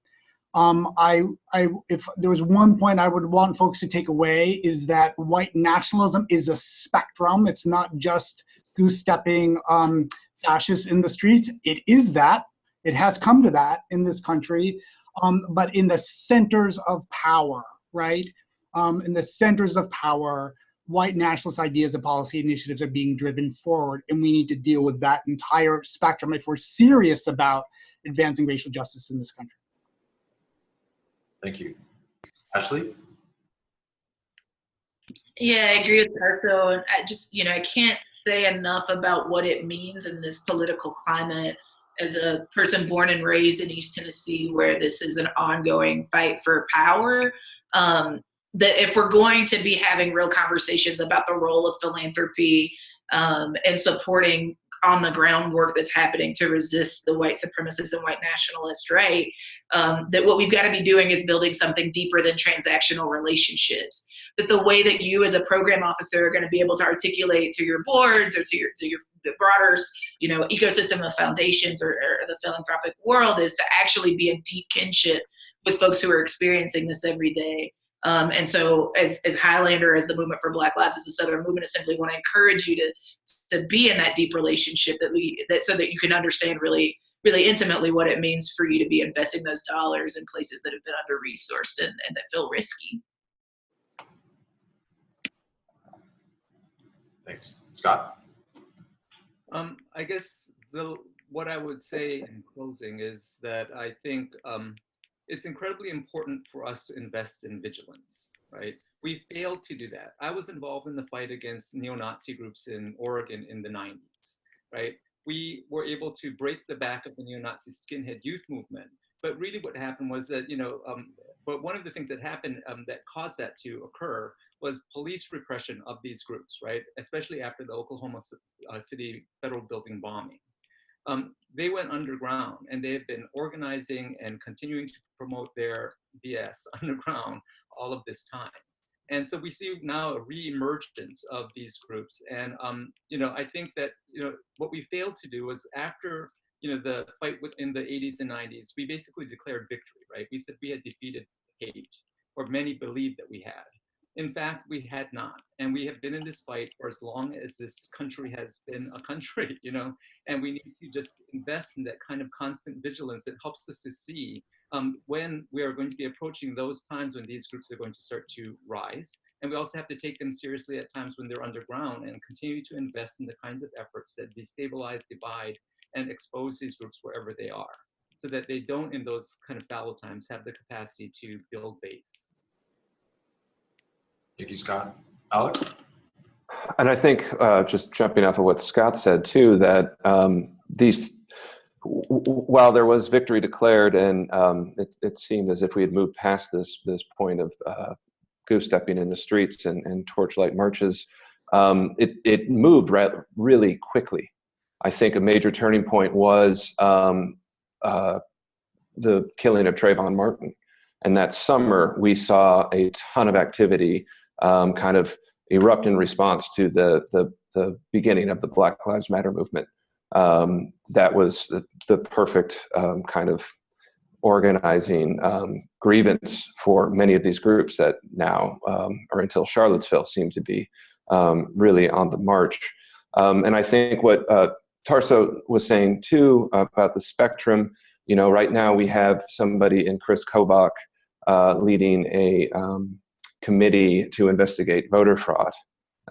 If there was one point I would want folks to take away is that white nationalism is a spectrum. It's not just goose-stepping fascists in the streets. It is that. It has come to that in this country. But in the centers of power, right? In the centers of power, white nationalist ideas and policy initiatives are being driven forward, and we need to deal with that entire spectrum if we're serious about advancing racial justice in this country. Thank you. Ashley? Yeah, I agree with Tarso. And I just, I can't say enough about what it means in this political climate as a person born and raised in East Tennessee, where this is an ongoing fight for power, that if we're going to be having real conversations about the role of philanthropy and supporting on the ground work that's happening to resist the white supremacist and white nationalist right, that what we've got to be doing is building something deeper than transactional relationships. That the way that you as a program officer are going to be able to articulate to your boards or to your broader, ecosystem of foundations or the philanthropic world is to actually be in deep kinship with folks who are experiencing this every day. And so as Highlander, as the movement for Black Lives, as the Southern movement, I simply want to encourage you to be in that deep relationship so that you can understand really intimately what it means for you to be investing those dollars in places that have been under-resourced and that feel risky. Thanks. Scott? I guess what I would say in closing is that I think it's incredibly important for us to invest in vigilance, right? We failed to do that. I was involved in the fight against neo-Nazi groups in Oregon in the 90s, right? We were able to break the back of the neo-Nazi skinhead youth movement. But really what happened was that, but one of the things that happened that caused that to occur was police repression of these groups, right? Especially after the Oklahoma City Federal Building bombing. They went underground, and they have been organizing and continuing to promote their BS underground all of this time. And so we see now a re-emergence of these groups. And, I think that, what we failed to do was after, the fight in the 80s and 90s, we basically declared victory, right? We said we had defeated hate, or many believed that we had. In fact, we had not. And we have been in this fight for as long as this country has been a country, and we need to just invest in that kind of constant vigilance that helps us to see when we are going to be approaching those times when these groups are going to start to rise. And we also have to take them seriously at times when they're underground and continue to invest in the kinds of efforts that destabilize, divide, and expose these groups wherever they are, so that they don't, in those kind of fallow times, have the capacity to build base. Thank you, Scott. Alex? And I think, just jumping off of what Scott said too, that while there was victory declared, and it seemed as if we had moved past this point of goose-stepping in the streets and torchlight marches, it moved really quickly. I think a major turning point was the killing of Trayvon Martin. And that summer, we saw a ton of activity kind of erupt in response to the beginning of the Black Lives Matter movement. That was the perfect kind of organizing grievance for many of these groups that now, or until Charlottesville, seem to be really on the march. And I think what Tarso was saying too about the spectrum, right now we have somebody in Chris Kobach leading a committee to investigate voter fraud.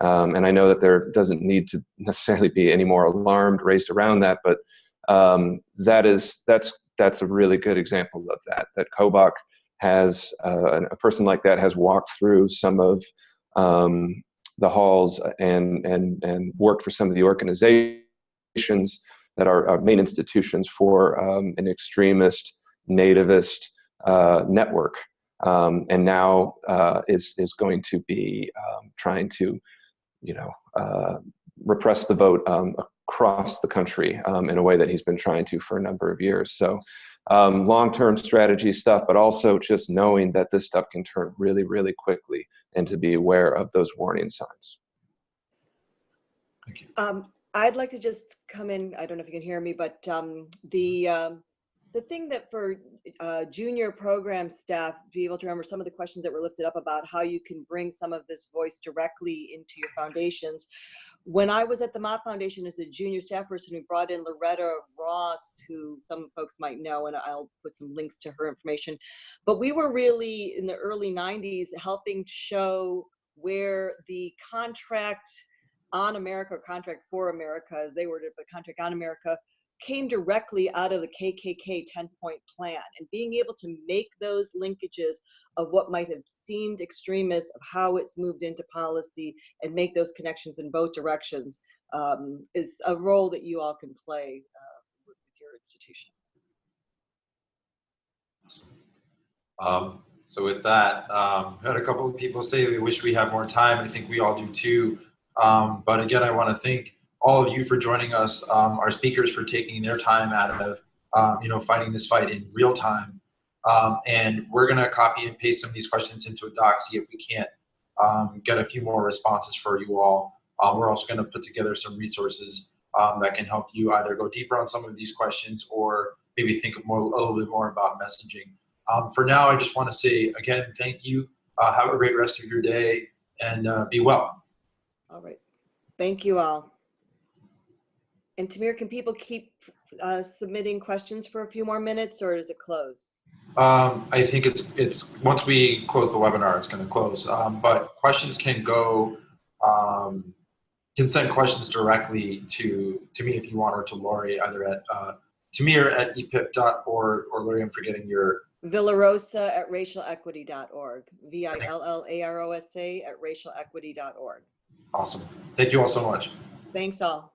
And I know that there doesn't need to necessarily be any more alarm raised around that, but that's a really good example of that Kobach has, a person like that has walked through some of the halls and worked for some of the organizations that are main institutions for an extremist, nativist network. And now is going to be trying to, repress the vote across the country in a way that he's been trying to for a number of years. So long-term strategy stuff, but also just knowing that this stuff can turn really, really quickly, and to be aware of those warning signs. Thank you. I'd like to just come in, I don't know if you can hear me, but the thing that for junior program staff, be able to remember some of the questions that were lifted up about how you can bring some of this voice directly into your foundations. When I was at the Mott Foundation as a junior staff person, we brought in Loretta Ross, who some folks might know, and I'll put some links to her information. But we were really, in the early 90s, helping show where the contract on America, or contract for America, as they were, but contract on America, came directly out of the KKK 10-point plan, and being able to make those linkages of what might have seemed extremist, of how it's moved into policy, and make those connections in both directions is a role that you all can play with your institutions. So with that, I had a couple of people say they wish we had more time. I think we all do too. But again, I want to thank all of you for joining us, our speakers for taking their time out of, fighting this fight in real time. And we're going to copy and paste some of these questions into a doc, see if we can't get a few more responses for you all. We're also going to put together some resources that can help you either go deeper on some of these questions or maybe think a little bit more about messaging. For now, I just want to say again, thank you. Have a great rest of your day and be well. All right. Thank you all. And Tamir, can people keep submitting questions for a few more minutes, or does it close? I think it's once we close the webinar, it's going to close. But questions can go, can send questions directly to me if you want, or to Lori, either at Tamir@epip.org, or Lori, I'm forgetting your. Villarosa at racialequity.org. VILLAROSA at racialequity.org. Awesome. Thank you all so much. Thanks all.